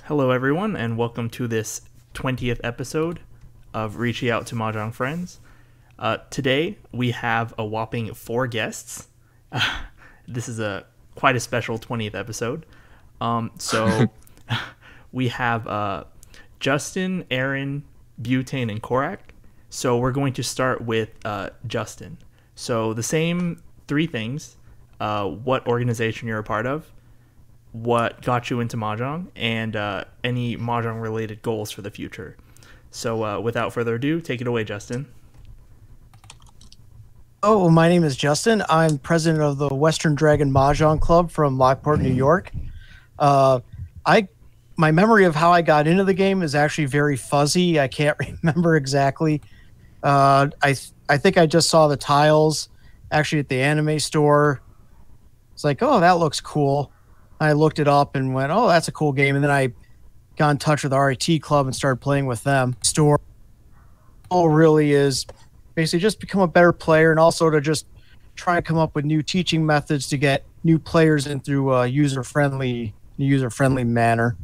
Hello, everyone, and welcome to this 20th episode of Riichi Out to Mahjong Friends. Today, we have a whopping 4 guests. This is quite a special 20th episode. So we have Justin, Aaron, Butane, and Corak. So we're going to start with Justin. So the same 3 things: what organization you're a part of, what got you into Mahjong, and any Mahjong-related goals for the future. So without further ado, take it away, Justin. Oh, my name is Justin. I'm president of the Western Dragon Mahjong Club from Lockport, New York. My memory of how I got into the game is actually very fuzzy. I can't remember exactly. I think I just saw the tiles actually at the anime store. It's like, oh, that looks cool. I looked it up and went, oh, that's a cool game. And then I got in touch with the RIT club and started playing with them. Store goal really is basically just become a better player and also to just try and come up with new teaching methods to get new players in through a user-friendly manner.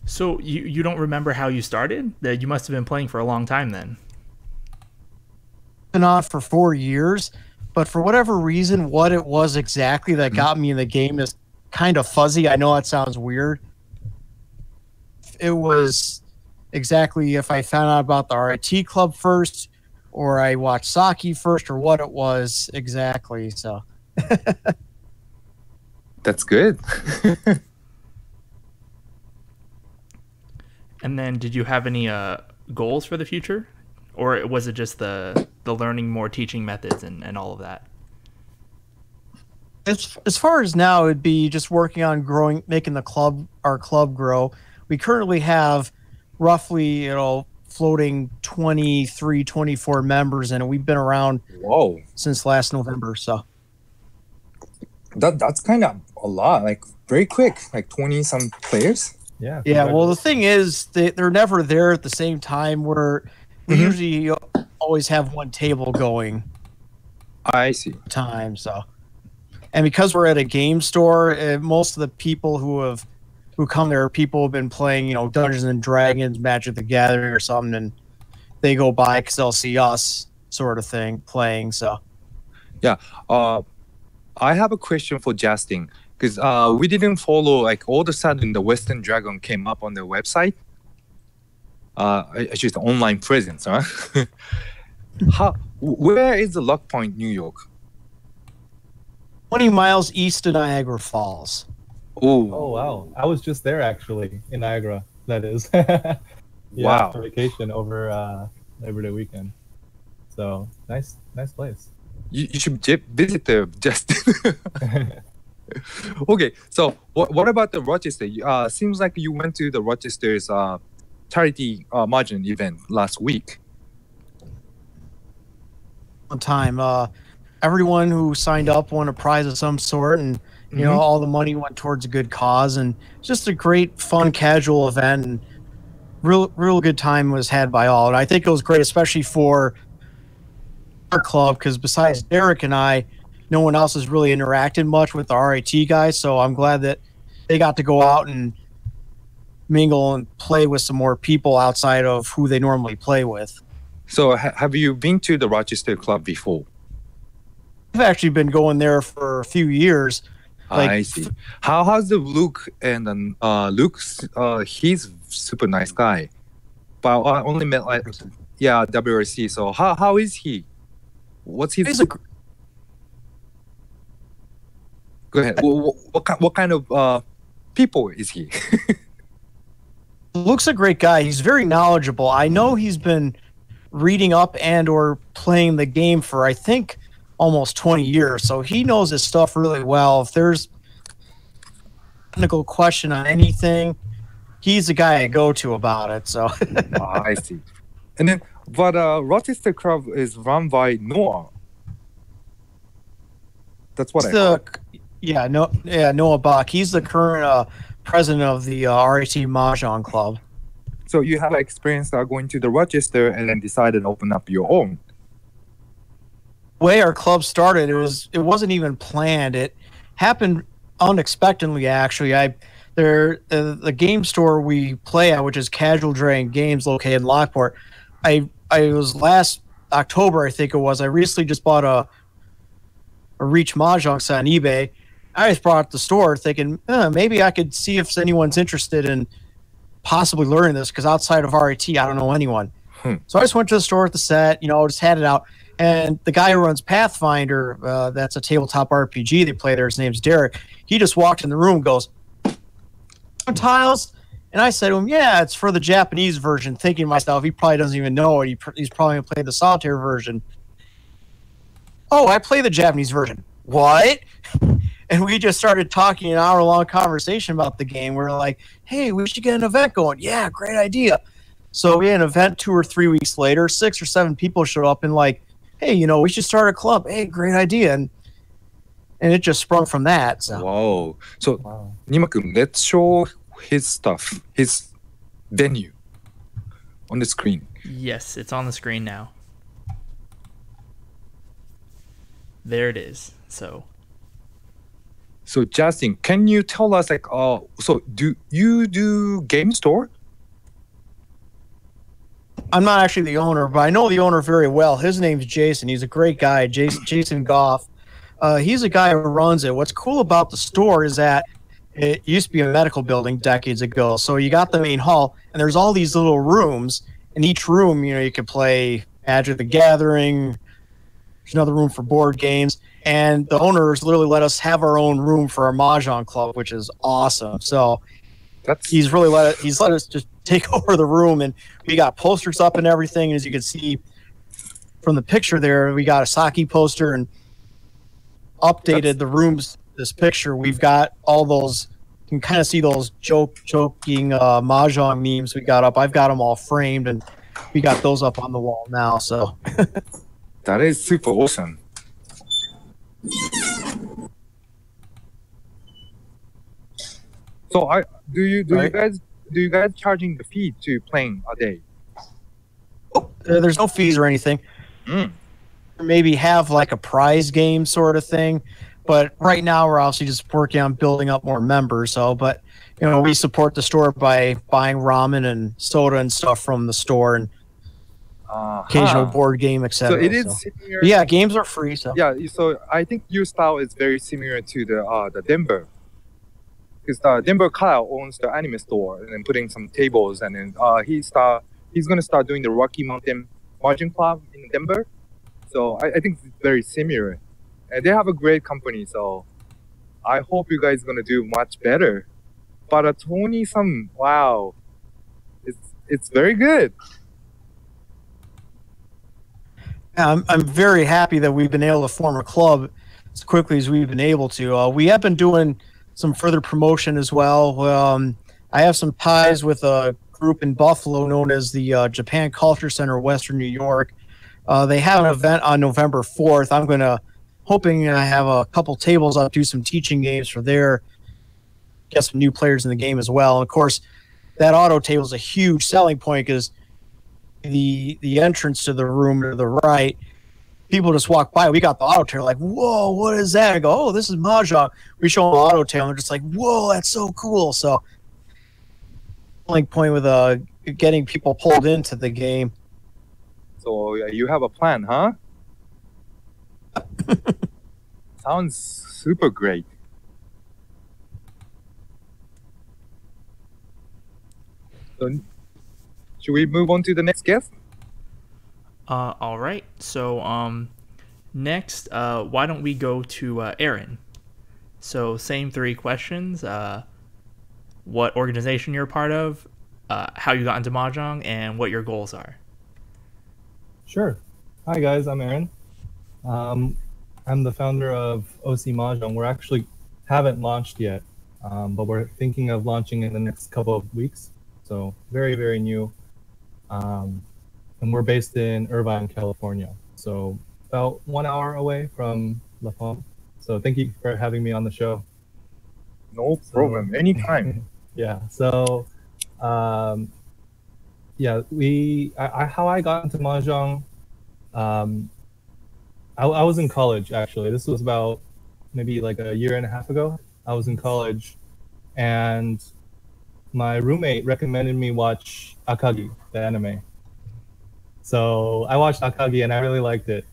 So you don't remember how you started? You must have been playing for a long time then. Been on for 4 years. But for whatever reason, what it was exactly that got me in the game is kind of fuzzy. I know that sounds weird. It was exactly if I found out about the RIT club first, or I watched Saki first, or what it was exactly. So that's good. And then did you have any goals for the future? Or was it just the learning more teaching methods and all of that? As far as now, it'd be just working on growing, making our club grow. We currently have roughly, floating 23, 24 members, and we've been around since last November. So that's kind of a lot, like very quick, like 20 some players. Yeah. Well, the thing is, they're never there at the same time. We usually always have one table going. I see. And because we're at a game store, most of the people who come there are people who've been playing, Dungeons and Dragons, Magic the Gathering, or something, and they go by because they'll see us, sort of thing, playing. So, yeah. I have a question for Justin because we didn't follow. Like all of a sudden, the Western Dragon came up on the website. It's just an online presence, huh? Where is the Lockport, New York? 20 miles east of Niagara Falls. Oh, wow. I was just there, actually, in Niagara, that is. Wow. For vacation over Labor Day weekend. So, nice place. You should visit there, Justin. Okay, so what about the Rochester? Seems like you went to the Rochester's charity Mahjong event last week. One time, everyone who signed up won a prize of some sort, and all the money went towards a good cause, and just a great, fun, casual event, and real good time was had by all. And I think it was great, especially for our club, because besides Derek and I, no one else has really interacted much with the RIT guys. So I'm glad that they got to go out and mingle and play with some more people outside of who they normally play with. So have you been to the Rochester Club before? I've actually been going there for a few years. I see. How's the Luke? And Luke's he's super nice guy, but I only met WRC. So how is he? What's his? Go ahead. What kind of people is he? Luke's a great guy. He's very knowledgeable. I know he's been reading up and or playing the game for, I think, almost 20 years. So he knows his stuff really well. If there's a technical question on anything, he's the guy I go to about it. So I see. And then, but Rochester Club is run by Noah. That's what Noah Bach. He's the current president of the RIT Mahjong Club. So you have experience going to the Rochester and then decided to open up your own. The way our club started, it wasn't even planned. It happened unexpectedly, actually. The game store we play at, which is Casual Dragon Games, located in Lockport. I was last October, I think it was. I recently just bought a Riichi Mahjong set on eBay. I just brought it to the store thinking maybe I could see if anyone's interested in possibly learning this, because outside of RIT, I don't know anyone. So I just went to the store with the set, just had it out. And the guy who runs Pathfinder, that's a tabletop RPG they play there, his name's Derek. He just walked in the room and goes, tiles? And I said to him, yeah, it's for the Japanese version, thinking to myself, he probably doesn't even know it. He's probably going to play the solitaire version. Oh, I play the Japanese version. What? And we just started talking an hour-long conversation about the game. We were like, hey, we should get an event going. Yeah, great idea. So we had an event 2 or 3 weeks later. 6 or 7 people showed up and like, hey, we should start a club. Hey, great idea. And it just sprung from that. So. Wow. So, Nima-kun, let's show his stuff, his venue on the screen. Yes, it's on the screen now. There it is. So Justin, can you tell us so do you do game store? I'm not actually the owner, but I know the owner very well. His name's Jason. He's a great guy, Jason Goff. He's a guy who runs it. What's cool about the store is that it used to be a medical building decades ago. So you got the main hall, and there's all these little rooms. In each room, you could play Magic the Gathering. There's another room for board games. And the owners literally let us have our own room for our Mahjong club, which is awesome. So he's let us just take over the room, and we got posters up and everything. As you can see from the picture there, we got a sake poster and updated the rooms. This picture, we've got all those. You can kind of see those joking Mahjong memes we got up. I've got them all framed, and we got those up on the wall now. So that is super awesome. So do you guys charging the fee to playing a day? There's no fees or anything. Maybe have like a prize game sort of thing, but right now we're obviously just working on building up more members. So, but we support the store by buying ramen and soda and stuff from the store, and occasional board game, etc. So it is similar. Yeah, games are free. So yeah, so I think your style is very similar to the Denver, because the Denver Kyle owns the anime store and then putting some tables, and then he's gonna start doing the Rocky Mountain Mahjong Club in Denver. So I think it's very similar, and they have a great company. So I hope you guys gonna do much better. But Tony-san, wow, it's very good. I'm very happy that we've been able to form a club as quickly as we've been able to. We have been doing some further promotion as well. I have some ties with a group in Buffalo known as the Japan Culture Center, Western New York. They have an event on November 4th. I'm hoping I have a couple tables up, do some teaching games for there, get some new players in the game as well. And of course, that auto table is a huge selling point, because the entrance to the room to the right, people just walk by. We got the auto table, like, whoa, what is that? I go, oh, this is Mahjong. We show them the auto table, and they're just like, whoa, that's so cool. So, selling point with getting people pulled into the game. So you have a plan, huh? Sounds super great. So, should we move on to the next guest? all right. So next, why don't we go to Aaron? So same 3 questions. What organization you're a part of, how you got into Mahjong, and what your goals are. Sure. Hi guys, I'm Aaron. I'm the founder of OC Mahjong. We actually haven't launched yet, but we're thinking of launching in the next couple of weeks. So very, very new. And we're based in Irvine, California. So about 1 hour away from LAPOM. So thank you for having me on the show. No problem. Anytime. Yeah. So, yeah, how I got into Mahjong, I was in college, actually. This was about maybe like a year and a half ago. I was in college, and my roommate recommended me watch Akagi, the anime. So I watched Akagi and I really liked it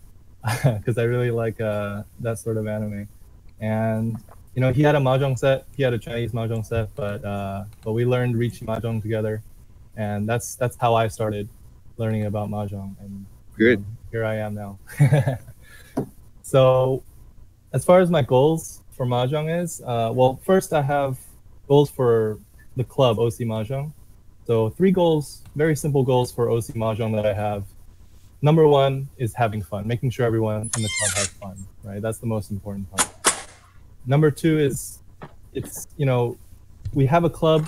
because I really like that sort of anime. And you know, he had a mahjong set. He had a Chinese mahjong set, but we learned Riichi mahjong together, and that's how I started learning about mahjong. And Good. here I am now. So, as far as my goals for mahjong is, well, first I have goals for the club OC Mahjong. So 3 goals, very simple goals for OC Mahjong that I have. Number 1 is having fun, making sure everyone in the club has fun, right? That's the most important part. Number 2 is, it's, you know, we have a club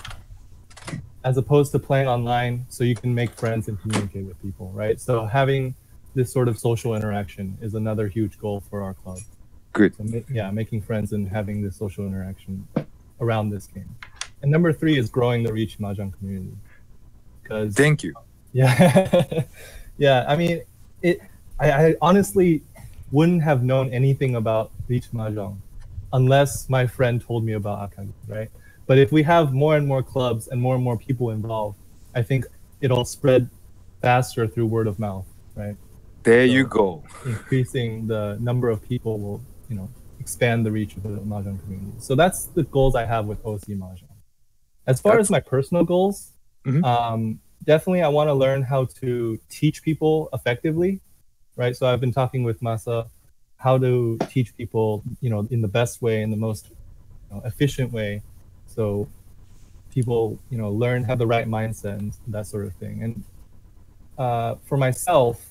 as opposed to playing online, so you can make friends and communicate with people, right? So having this sort of social interaction is another huge goal for our club. Good. So, yeah, making friends and having this social interaction around this game. And number 3 is growing the Riichi Mahjong community. Because Thank you. yeah, yeah. I mean, I honestly wouldn't have known anything about Riichi Mahjong unless my friend told me about Akagi, right? But if we have more and more clubs and more people involved, I think it'll spread faster through word of mouth, right? There you go. Increasing the number of people will, you know, expand the reach of the Mahjong community. So that's the goals I have with OC Mahjong. As far as my personal goals, definitely I want to learn how to teach people effectively, right? So I've been talking with Masa how to teach people, you know, in the best way, in the most efficient way, so people, you know, learn, have the right mindset and that sort of thing. And for myself,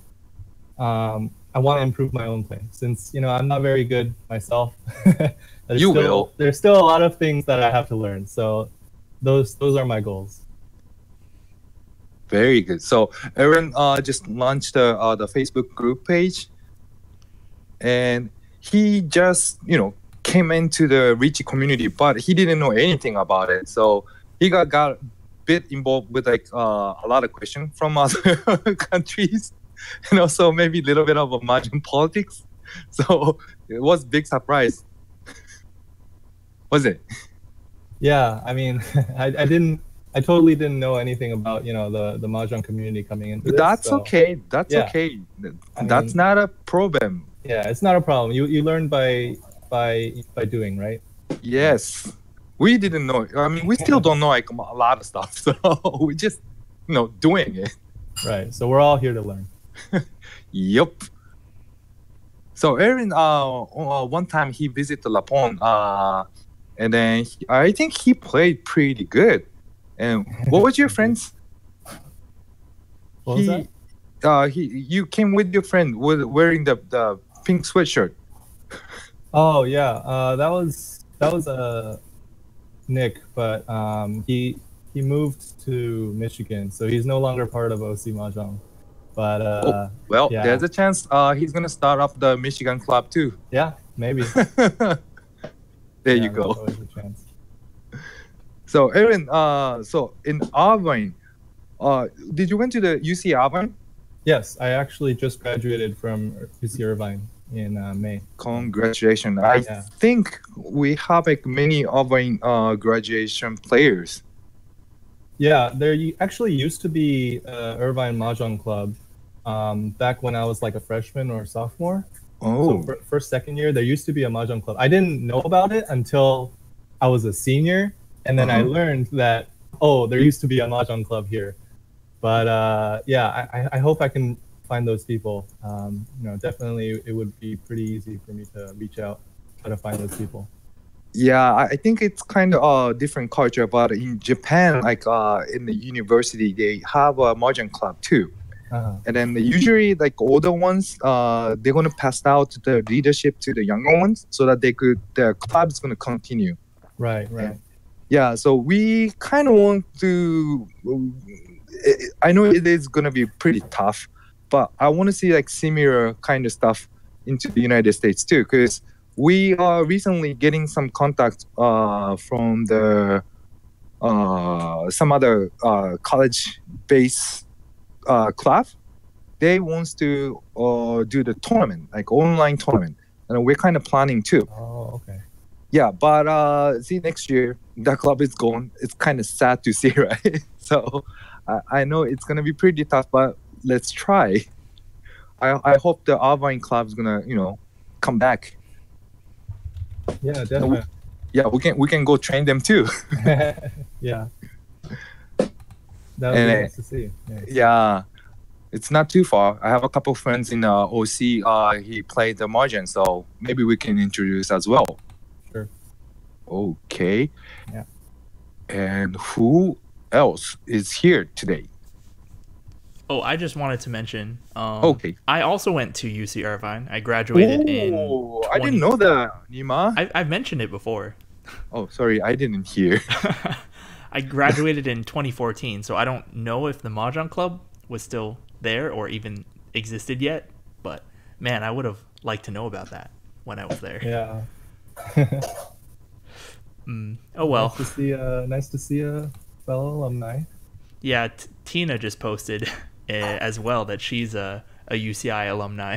I want to improve my own play since, you know, I'm not very good myself. There's still a lot of things that I have to learn. So those are my goals. Very good. So Aaron just launched the Facebook group page, and he just, you know, came into the Riichi community, but he didn't know anything about it. So he got a bit involved with like a lot of questions from other countries, and also maybe a little bit of a Mahjong politics. So it was big surprise. Was it? Yeah, I mean, I totally didn't know anything about, you know, the Mahjong community coming into this. That's okay. That's okay. That's not a problem. Yeah, it's not a problem. You learn by doing, right? Yes. We didn't know. I mean, we still don't know like a lot of stuff. So we just, you know, doing it. Right. So we're all here to learn. Yep. So Aaron, one time he visited LAPOM, and then I think he played pretty good. And what was your friends? What was that? You came with your friend wearing the pink sweatshirt. Oh yeah, that was Nick, but he moved to Michigan, so he's no longer part of OC Mahjong. But yeah. There's a chance he's gonna start up the Michigan club too. Yeah, maybe. There you go. There's always a chance. So Aaron, so in Irvine, did you went to the UC Irvine? Yes, I actually just graduated from UC Irvine in May. Congratulations! I think we have like many Irvine graduation players. Yeah, there actually used to be Irvine Mahjong Club back when I was like a freshman or sophomore. Oh. So first, second year, there used to be a Mahjong Club. I didn't know about it until I was a senior. And then I learned that, there used to be a Mahjong Club here. But yeah, I hope I can find those people. You know, definitely it would be pretty easy for me to reach out, try to find those people. Yeah, I think it's kind of a different culture, but in Japan, like in the university, they have a Mahjong club too. And then usually, like older ones, they're gonna pass out the leadership to the younger ones so that the club is gonna continue. Right. Yeah, so we kind of want to. I know it is gonna be pretty tough, but I want to see like similar kind of stuff into the United States too, because we are recently getting some contact from the some other college-based club. They wants to do the tournament, like online tournament, and we're kind of planning too. Oh, okay. Yeah, but see, next year that club is gone. It's kind of sad to see, right? So I know it's gonna be pretty tough, but let's try. I hope the Irvine club is gonna come back. Yeah, No, definitely. Yeah, we can go train them too. Yeah. That would be And nice to see. Yeah. yeah, it's not too far. I have a couple friends in OC. He played the Mahjong, so maybe we can introduce as well. Sure. Okay. Yeah. And who else is here today? Oh, I just wanted to mention. Okay. I also went to UC Irvine. I graduated in. I didn't know that, Nima. I've mentioned it before. Oh, sorry, I didn't hear. I graduated in 2014, so I don't know if the Mahjong Club was still there or even existed yet. But man, I would have liked to know about that when I was there. Yeah. Oh well. Nice to see a fellow alumni. Yeah, Tina just posted as well that she's a UCI alumni.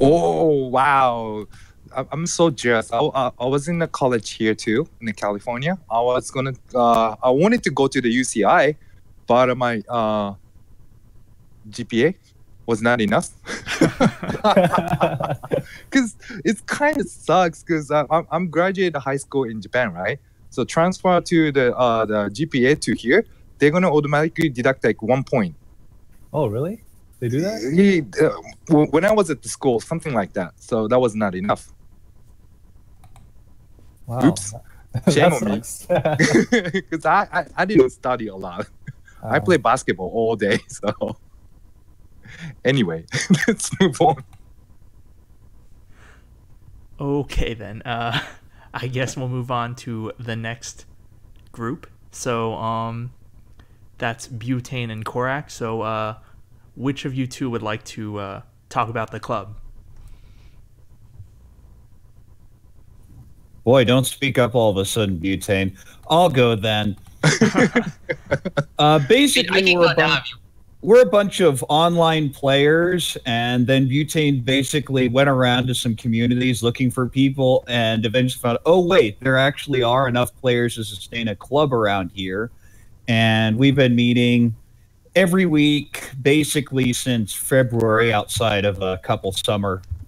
Oh, wow. I'm so jealous. I was in the college here too, in California. I wanted to go to the UCI, but my GPA was not enough. Because it kind of sucks because I'm graduated high school in Japan, right? So transfer to the GPA to here, they're going to automatically deduct like 1 point. Oh, really? They do that? When I was at the school, something like that. So that was not enough. Wow. Oops. Shame on me. Because I didn't study a lot. I play basketball all day. So anyway, let's move on. Okay, then. I guess we'll move on to the next group. So, that's Butane and Corak. So, which of you two would like to talk about the club? Boy, don't speak up all of a sudden, Butane. I'll go then. Basically, we're a bunch of online players, and then Butane basically went around to some communities looking for people, and eventually found, oh wait, there actually are enough players to sustain a club around here. And we've been meeting every week, basically since February, outside of a couple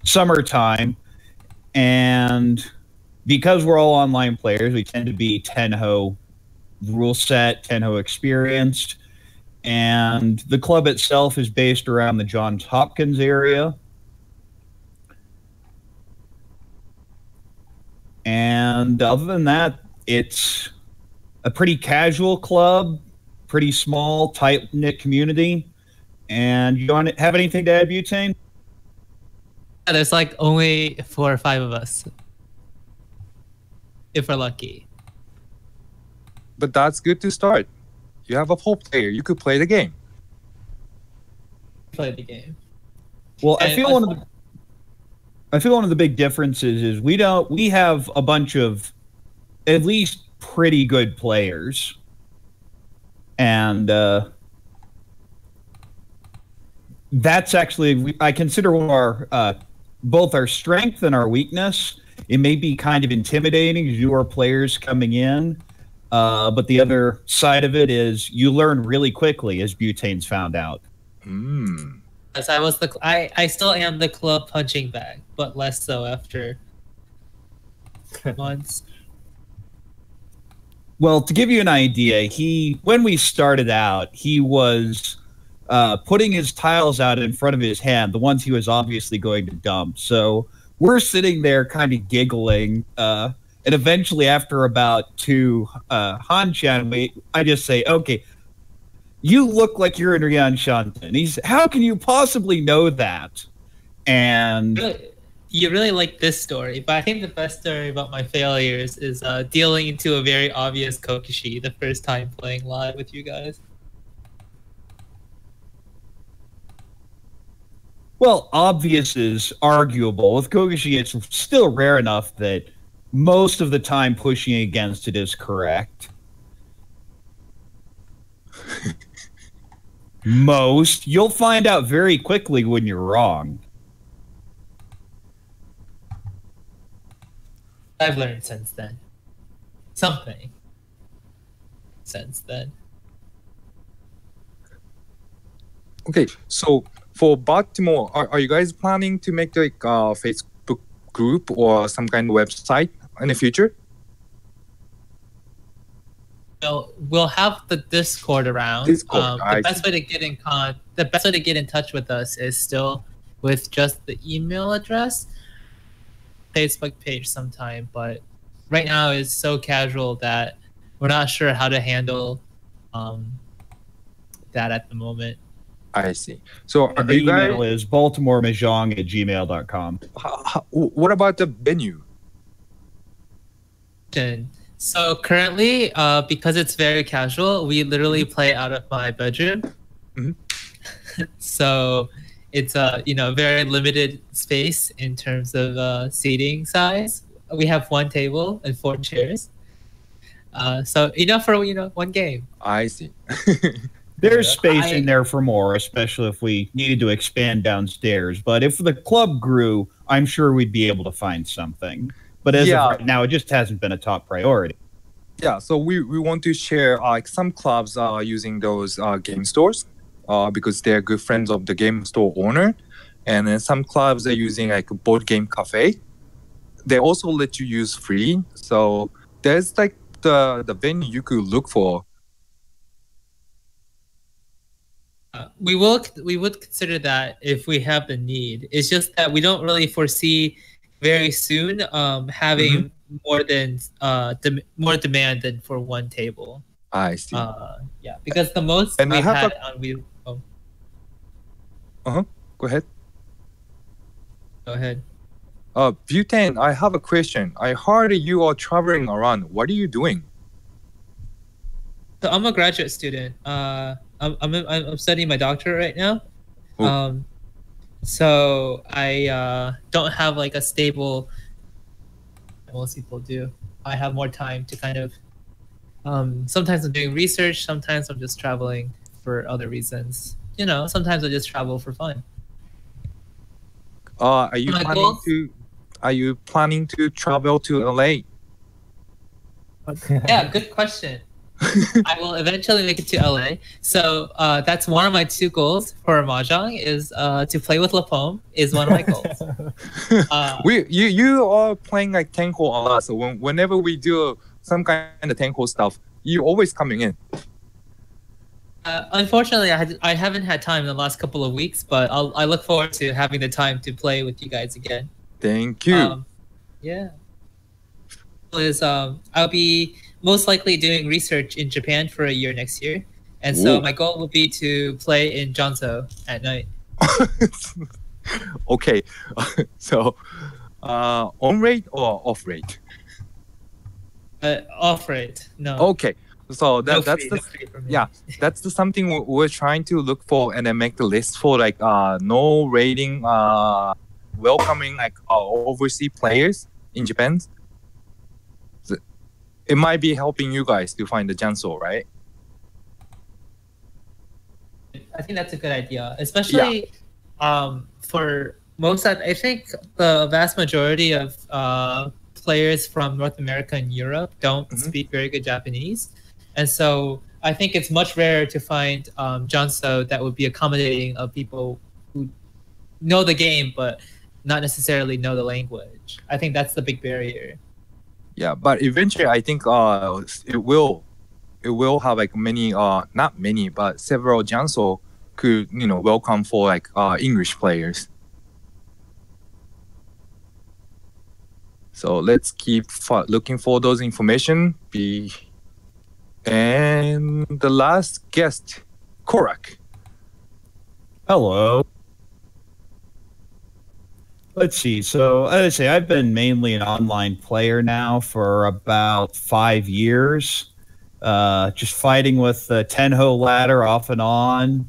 summertime. And because we're all online players, we tend to be Tenho rule set, Tenho experienced. And the club itself is based around the Johns Hopkins area. And other than that, it's a pretty casual club, pretty small, tight-knit community. And you don't have anything to add, Butane? Yeah, there's like only 4 or 5 of us. If we're lucky. But that's good to start. You have a 4 player. You could play the game. Play the game. Well, I feel one of the big differences is we have a bunch of at least pretty good players, and that's actually I consider one of our both our strength and our weakness. It may be kind of intimidating as you are players coming in, but the other side of it is you learn really quickly, as Butane's found out. As I still am the club punching bag, but less so after months. Well, to give you an idea, when we started out, he was putting his tiles out in front of his hand, the ones he was obviously going to dump. So we're sitting there kind of giggling, and eventually after about 2 Han-chan, I just say, okay, you look like you're in Rian Shanten. He's, how can you possibly know that? And you really like this story, but I think the best story about my failures is dealing into a very obvious Kokishi the first time playing live with you guys. Well, obvious is arguable. With Kokishi, it's still rare enough that most of the time pushing against it is correct. Most. You'll find out very quickly when you're wrong. I've learned since then. Something. Since then. Okay, so for Baltimore, are you guys planning to make like a Facebook group or some kind of website in the future? We'll have the Discord around. Discord, the best way to get in touch with us is still with just the email address, Facebook page sometime, but right now it's so casual that we're not sure how to handle that at the moment. I see. So And the email is baltimoremahjong@gmail.com. What about the venue? So currently, because it's very casual, we literally play out of my bedroom. So it's a very limited space in terms of seating size. We have one table and 4 chairs. So enough for one game. I see. There's space in there for more, especially if we needed to expand downstairs. But if the club grew, I'm sure we'd be able to find something. But as of right now, it just hasn't been a top priority. Yeah, so we want to share some clubs are using those game stores because they're good friends of the game store owner. And then some clubs are using like a board game cafe. They also let you use free. So there's like the venue you could look for. We would consider that if we have the need. It's just that we don't really foresee very soon having more more demand than for one table. I see. Yeah, because the most and we've had on Go ahead. Go ahead. Butane, I have a question. I heard you are traveling around. What are you doing? So I'm a graduate student. I'm studying my doctorate right now. So I don't have like a stable. Most people do. I have more time to kind of. Sometimes I'm doing research. Sometimes I'm just traveling for other reasons. Sometimes I just travel for fun. Are you planning to travel to LA? Yeah, good question. I will eventually make it to LA. So that's one of my 2 goals for Mahjong is to play with LAPOM is one of my goals. You are playing like Tenko a lot. So whenever we do some kind of Tenko stuff, you always coming in. Unfortunately, I haven't had time in the last couple of weeks, but I look forward to having the time to play with you guys again. Thank you. Yeah. I'll be most likely doing research in Japan for a year next year. And so my goal will be to play in Jeonso at night. Okay. So on rate or off rate? Off rate. No. Okay. So that's something we're trying to look for and then make the list for like no rating welcoming like overseas players in Japan. It might be helping you guys to find the Jeonso, right? I think that's a good idea, especially for most. I think the vast majority of players from North America and Europe don't speak very good Japanese, and so I think it's much rarer to find Jeonso that would be accommodating of people who know the game but not necessarily know the language. I think that's the big barrier. Yeah, but eventually I think it will have like many not many but several Jeonso could welcome for like English players. So let's keep looking for those information. And the last guest, Corak. Hello. Let's see. So, as I say, I've been mainly an online player now for about 5 years. Just fighting with the Tenho ladder off and on.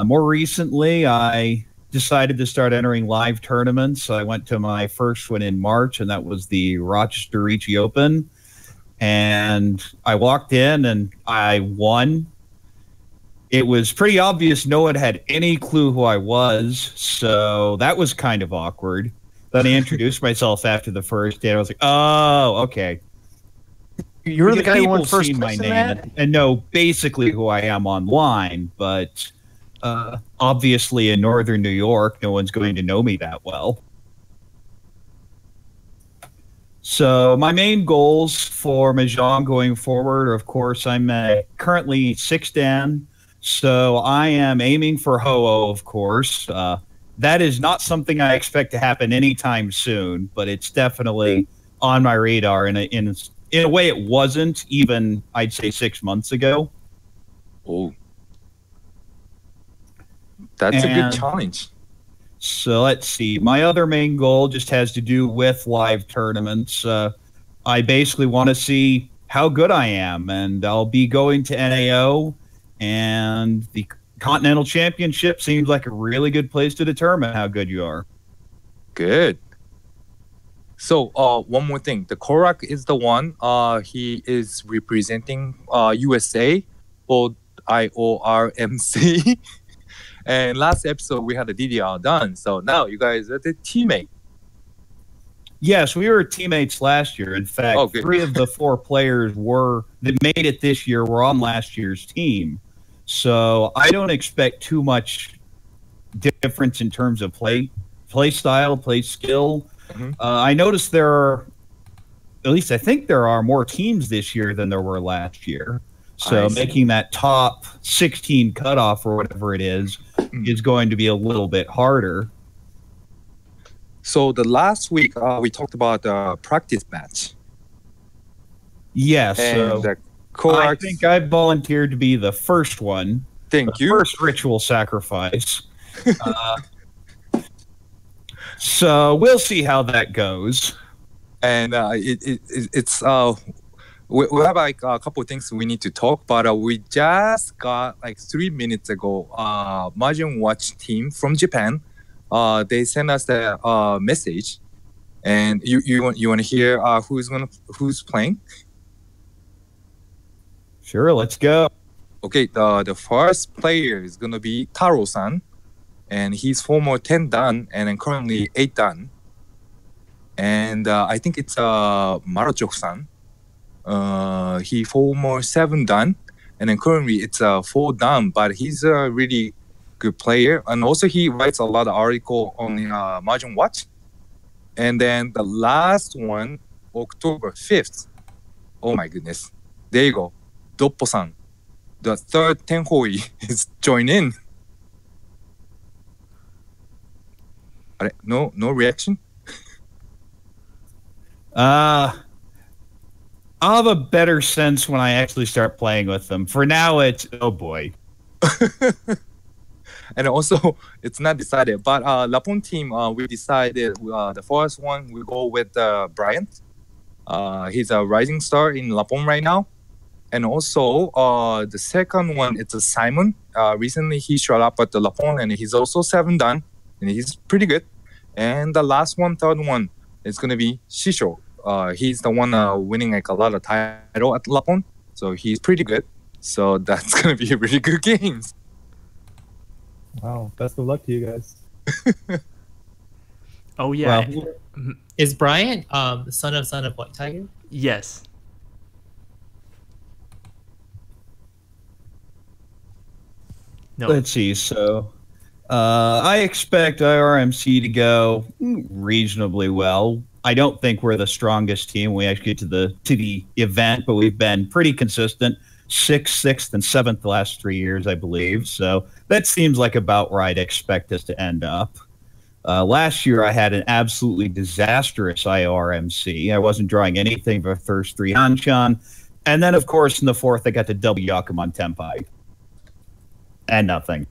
More recently, I decided to start entering live tournaments. I went to my first one in March, and that was the Rochester Riichi Open. And I walked in, and I won. It was pretty obvious no one had any clue who I was, so that was kind of awkward. But Then I introduced myself after the first day. I was like, oh, okay. You're the Because guy who won people first see my place in name that? and know basically who I am online, but obviously in northern New York, no one's going to know me that well. So my main goals for Mahjong going forward are, of course, I'm currently 6th Dan, so I am aiming for Ho-Oh, of course. That is not something I expect to happen anytime soon, but it's definitely on my radar. In a way, it wasn't even, I'd say, 6 months ago. Oh, that's a good challenge. So let's see. My other main goal just has to do with live tournaments. I basically want to see how good I am, and I'll be going to NAO, and the Continental Championship seems like a really good place to determine how good you are. Good. So, one more thing. The Corak is the one. He is representing USA for IORMC. And last episode, we had a DDR done. So now you guys are the teammate. Yes, we were teammates last year. In fact, 3 of the 4 players that made it this year were on last year's team. So I don't expect too much difference in terms of play style, play skill. Mm-hmm. I noticed there are, at least I think there are more teams this year than there were last year. So making that top 16 cutoff or whatever it is going to be a little bit harder. So the last week we talked about the practice match. Yes. And so I think I volunteered to be the first one. Thank you. First ritual sacrifice. So we'll see how that goes. And it's we have like a couple of things we need to talk, but we just got like 3 minutes ago Mahjong Watch team from Japan. They sent us a message, and you want to hear who's playing? Sure, let's go. Okay, the first player is gonna be Taro-san, and he's former 10 dan and then currently 8 dan. And I think it's Marachok-san. He former 7 dan, and then currently it's 4 dan, but he's a really good player, and also he writes a lot of article on Mahjong Watch. And then the last one, October 5th. Oh my goodness, there you go, Doppo-san, the third Tenhoi is joining in. No reaction. I'll have a better sense when I actually start playing with them. For now, it's, oh boy. And also, it's not decided. But LAPOM team, we decided the first one, we go with Bryant. He's a rising star in LAPOM right now. And also, the second one, it's Simon. Recently, he showed up at the LAPOM, and he's also 7 dan, and he's pretty good. And the last one, third one, is going to be Shisho. He's the one winning like a lot of title at LAPOM, so he's pretty good. So that's gonna be a really good game. Wow! Best of luck to you guys. Oh yeah, well, is Bryant the son of White Tiger? Yes. No. Let's see. So I expect IRMC to go reasonably well. I don't think we're the strongest team. We actually get to the event, but we've been pretty consistent. 6th, 6th, and 7th the last 3 years, I believe. So that seems like about where I'd expect us to end up. Last year, I had an absolutely disastrous IORMC. I wasn't drawing anything for the first 3 Hanshan. And then, of course, in the 4th, I got the W Yakuman Tenpai. And nothing.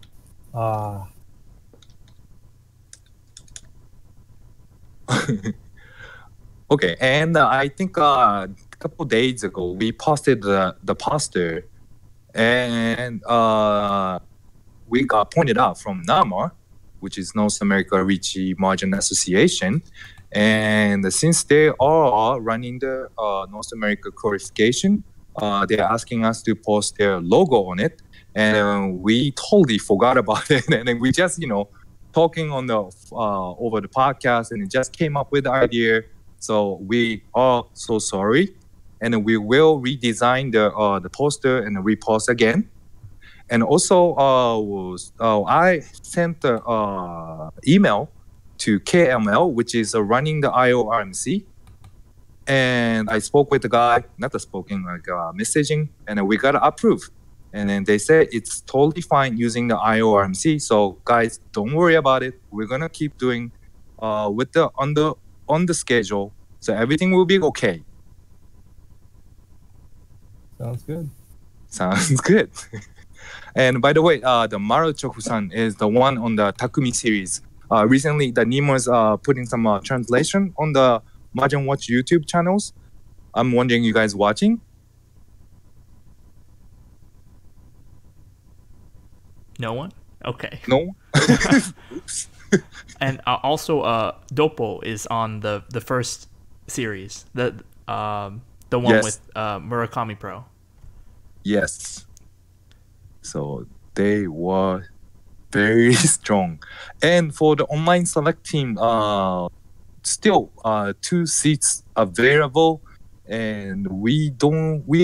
Okay, and I think a couple days ago we posted the poster, and we got pointed out from NAMA, which is North America Riichi Mahjong Association, and since they are running the North America qualification, they're asking us to post their logo on it, and we totally forgot about it, and then we just talking on the over the podcast, and it just came up with the idea. So we are so sorry, and we will redesign the poster and repost again. And also, I sent the email to KML, which is running the IORMC. And I spoke with the guy, not the spoken, like messaging, and we got approved. And then they said it's totally fine using the IORMC. So guys, don't worry about it. We're gonna keep doing with the on the schedule. So everything will be okay. Sounds good. Sounds good. And by the way, the Maruchoku-san is the one on the Takumi series. Recently, the Nemo's putting some translation on the Mahjong Watch YouTube channels. I'm wondering, you guys watching? No one? Okay. No? And also, Doppo is on the first series, the one Yes. with Murakami Pro. Yes. So they were very strong. And for the online select team, still 2 seats available. And we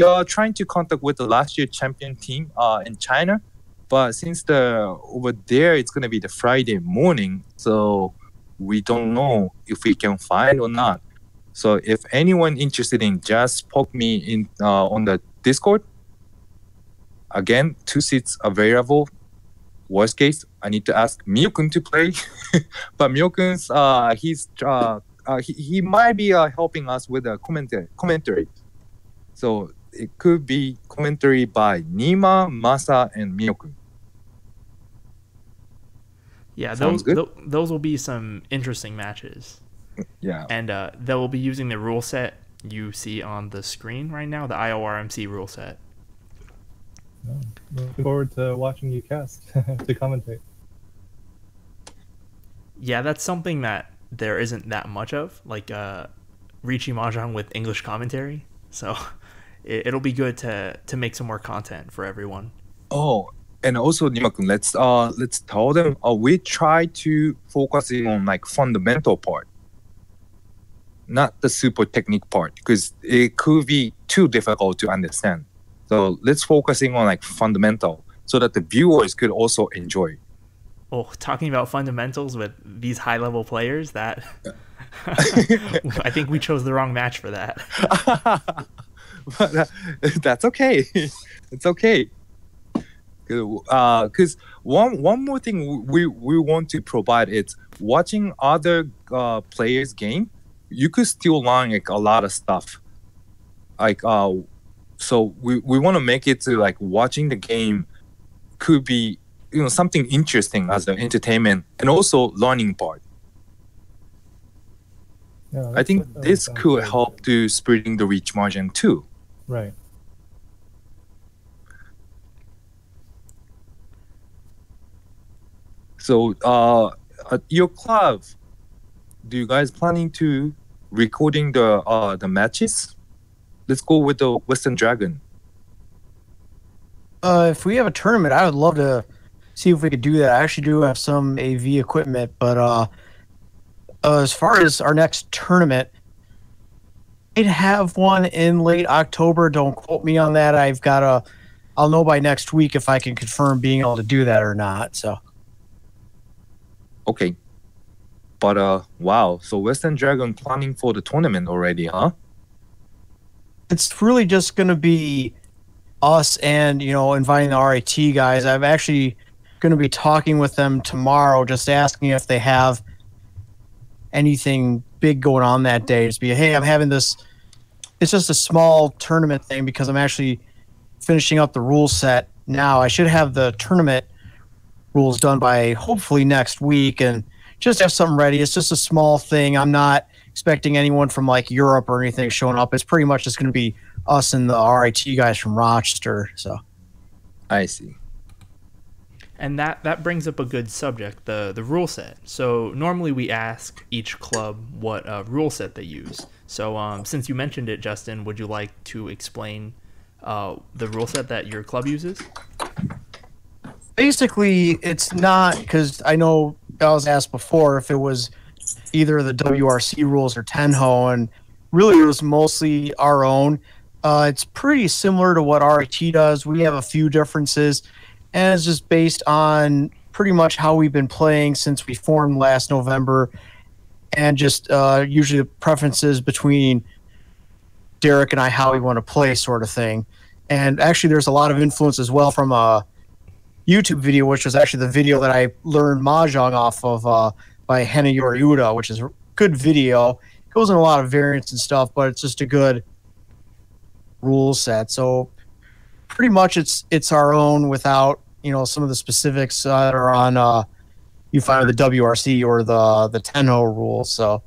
are trying to contact with the last year champion team in China. But since over there it's gonna be the Friday morning, so we don't know if we can find or not. So if anyone interested in, just poke me in on the Discord. Again, 2 seats available. Worst case, I need to ask Mio-kun to play, but Mio-kun's he might be helping us with a commentary. So it could be commentary by Nima, Masa, and Mio-kun. Yeah, Sounds good. those will be some interesting matches. Yeah. And they will be using the rule set you see on the screen right now, the IORMC rule set. Looking forward to watching you cast to commentate. Yeah, that's something that there isn't that much of, like Riichi Mahjong with English commentary. So it'll be good to make some more content for everyone. Oh, and also Nima-kun, let's tell them we try to focusing on like fundamental part, not the super technique part, because it could be too difficult to understand. So let's focusing on like fundamental, so that the viewers could also enjoy. Oh, talking about fundamentals with these high-level players, that I think we chose the wrong match for that. But that's okay. It's okay. Because one more thing we want to provide is watching other players game. You could still learn like a lot of stuff. Like so we want to make it to like watching the game could be something interesting as an entertainment and also learning part. Yeah, I think that this sounds could good. help to spreading the reach margin too. Right. So at your club, do you guys planning to recording the matches? Let's go with the Western Dragon. If we have a tournament, I would love to see if we could do that. I actually do have some AV equipment, but as far as our next tournament, I'd have one in late October. Don't quote me on that. I'll know by next week if I can confirm being able to do that or not. So, Okay. But wow, so Western Dragon planning for the tournament already, huh? it's really just going to be us and, inviting the RIT guys. I'm actually going to be talking with them tomorrow, just asking if they have anything big going on that day. Just be, hey, I'm having this. It's just a small tournament thing because I'm actually finishing up the rule set now. I should have the tournament rules done by hopefully next week and just have something ready. It's just a small thing. I'm not expecting anyone from like Europe or anything showing up. It's pretty much just going to be us and the RIT guys from Rochester. So I see. And that brings up a good subject, the rule set. So normally we ask each club what rule set they use. So since you mentioned it, Justin, would you like to explain the rule set that your club uses? basically, it's not, because I know was asked before if it was either the WRC rules or Tenho, and really it was mostly our own. It's pretty similar to what RIT does. We have a few differences, and it's just based on pretty much how we've been playing since we formed last November, and just usually the preferences between Derek and I, how we want to play, sort of thing. And actually, there's a lot of influence as well from a YouTube video, which was actually the video that I learned Mahjong off of by Hena Yoriuda, which is a good video. It goes in a lot of variants and stuff, but it's just a good rule set. So pretty much it's our own without, some of the specifics that are on you find the WRC or the Tenho rules. So.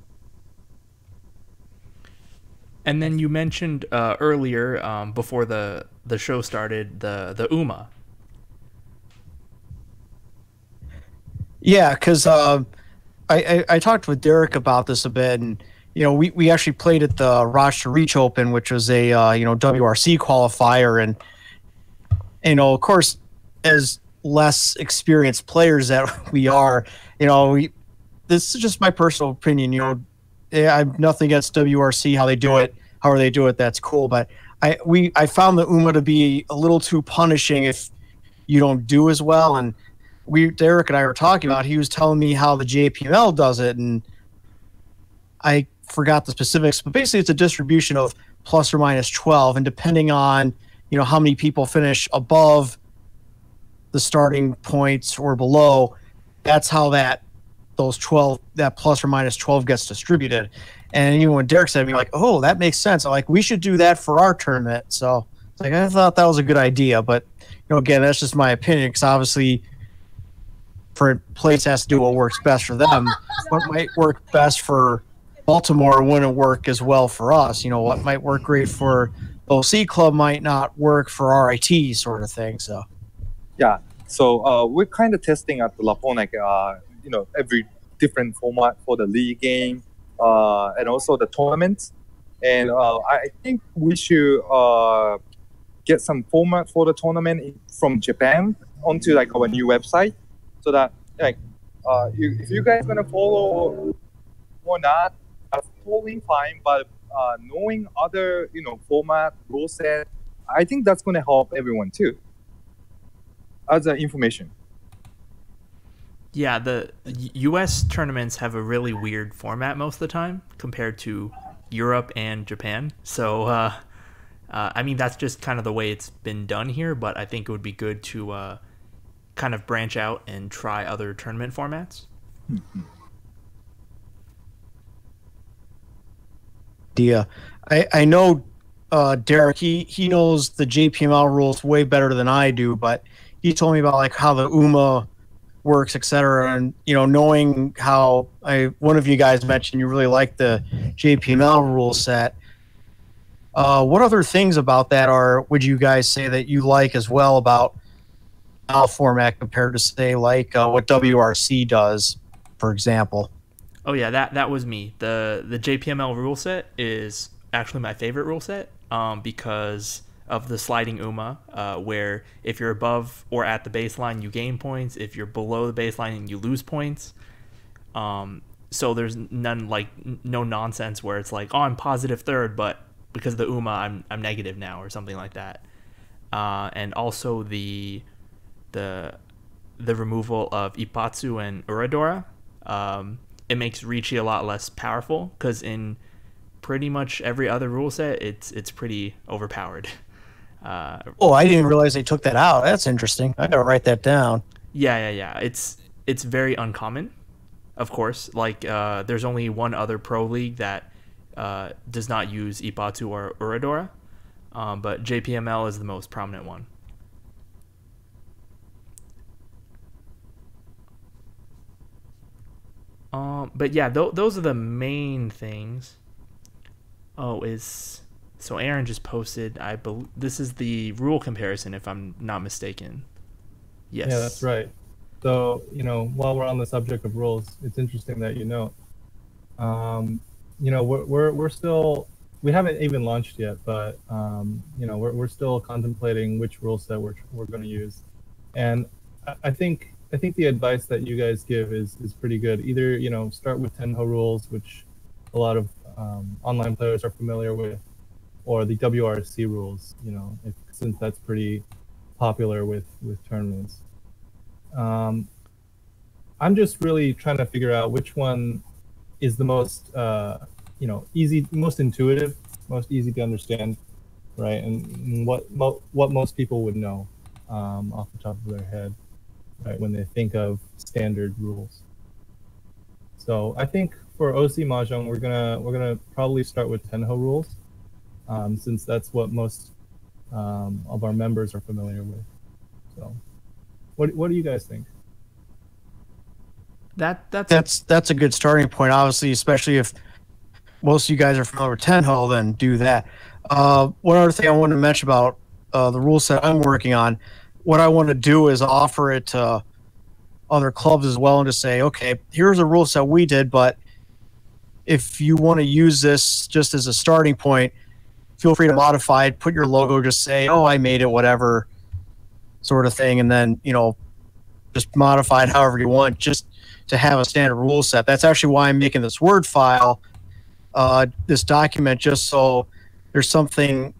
And then you mentioned earlier, before the show started, the UMA. Yeah, because I talked with Derek about this a bit, and we actually played at the Rochester Reach Open, which was a WRC qualifier, and of course, as less experienced players that we are, this is just my personal opinion. I have nothing against WRC, how they do it, however they do it, that's cool. But I found the UMA to be a little too punishing if you don't do as well. And Derek and I were talking about, he was telling me how the JPML does it, and I forgot the specifics, but basically it's a distribution of plus or minus 12, and depending on how many people finish above the starting points or below, that's how that plus or minus 12 gets distributed. And even when Derek said to me, like, oh, that makes sense, I'm like, we should do that for our tournament. So it's like, I thought that was a good idea, but again, that's just my opinion, because obviously for place has to do what works best for them. What might work best for Baltimore wouldn't work as well for us. What might work great for OC Club might not work for RIT, sort of thing. So Yeah. So we're kind of testing at the LAPOM, every different format for the league game and also the tournaments. And I think we should get some format for the tournament from Japan onto our new website, so that if you guys gonna follow or not, that's totally fine. But knowing other format, rule set, I think that's gonna help everyone too, as information. Yeah, the U.S. tournaments have a really weird format most of the time compared to Europe and Japan. So, I mean, that's just kind of the way it's been done here, but I think it would be good to kind of branch out and try other tournament formats. I know Derek, he knows the JPML rules way better than I do, but he told me about how the UMA works, etc. And knowing how one of you guys mentioned you really like the JPML rule set. What other things about that would you guys say that you like as well about our format compared to say what WRC does, for example? Oh yeah, that was me. The JPML rule set is actually my favorite rule set because of the sliding UMA, where if you're above or at the baseline, you gain points. If you're below the baseline, you lose points. So there's no nonsense where it's like, oh, I'm positive third, but because of the UMA, I'm negative now or something like that. And also the removal of Ipatsu and Uradora. It makes Riichi a lot less powerful, because in pretty much every other rule set, it's pretty overpowered. I didn't realize they took that out. That's interesting. I gotta write that down. Yeah. It's very uncommon, of course. There's only one other pro league that does not use Ipatsu or Uradora, but JPML is the most prominent one. But yeah, those are the main things. So Aaron just posted, this is the rule comparison, if I'm not mistaken. Yes. Yeah, that's right. So, while we're on the subject of rules, it's interesting that we're still, we haven't even launched yet, but we're still contemplating which rule set we're going to use. And I think I think the advice that you guys give is pretty good. Either start with Tenho rules, which a lot of online players are familiar with, or the WRC rules. Since that's pretty popular with tournaments. I'm just really trying to figure out which one is the most easy, most intuitive, most easy to understand, right? And what most people would know off the top of their head, right, when they think of standard rules. So I think for OC Mahjong, we're gonna probably start with Tenho rules, since that's what most of our members are familiar with. So, what do you guys think? That's a good starting point. Obviously, especially if most of you guys are familiar with Tenho, then do that. One other thing I wanted to mention about the rule set I'm working on, what I want to do is offer it to other clubs as well, and to say, okay, here's a rule set we did, but if you want to use this just as a starting point, feel free to modify it, put your logo, just say, oh, I made it, whatever sort of thing, and then, just modify it however you want, just to have a standard rule set. That's actually why I'm making this Word file, this document, just so there's something,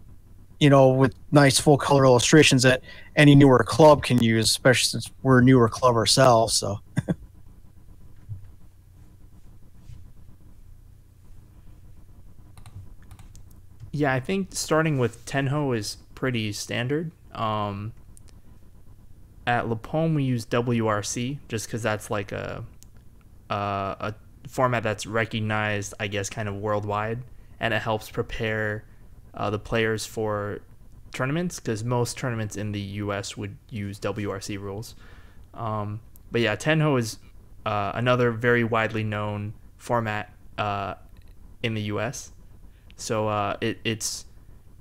with nice full color illustrations that any newer club can use, especially since we're a newer club ourselves. So. Yeah, I think starting with Tenho is pretty standard. At LAPOM, we use WRC just because that's like a format that's recognized, I guess, kind of worldwide, and it helps prepare the players for tournaments, because most tournaments in the US would use WRC rules. But yeah, Tenho is another very widely known format in the US. So it's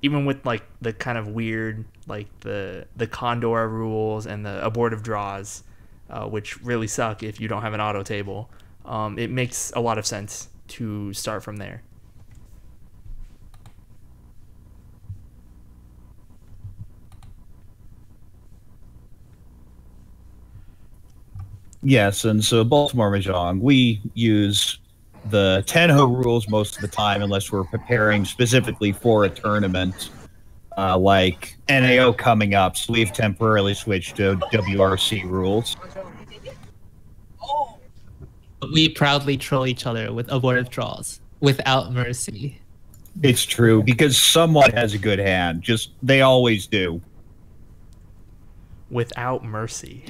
even with like the kind of weird, like the Condor rules and the abortive draws, which really suck if you don't have an auto table. It makes a lot of sense to start from there. Yes, and so Baltimore Mahjong, we use the Tenho rules most of the time, unless we're preparing specifically for a tournament, like NAO coming up. So we've temporarily switched to WRC rules. We proudly troll each other with abortive draws without mercy. It's true, because someone has a good hand. Just, they always do. Without mercy.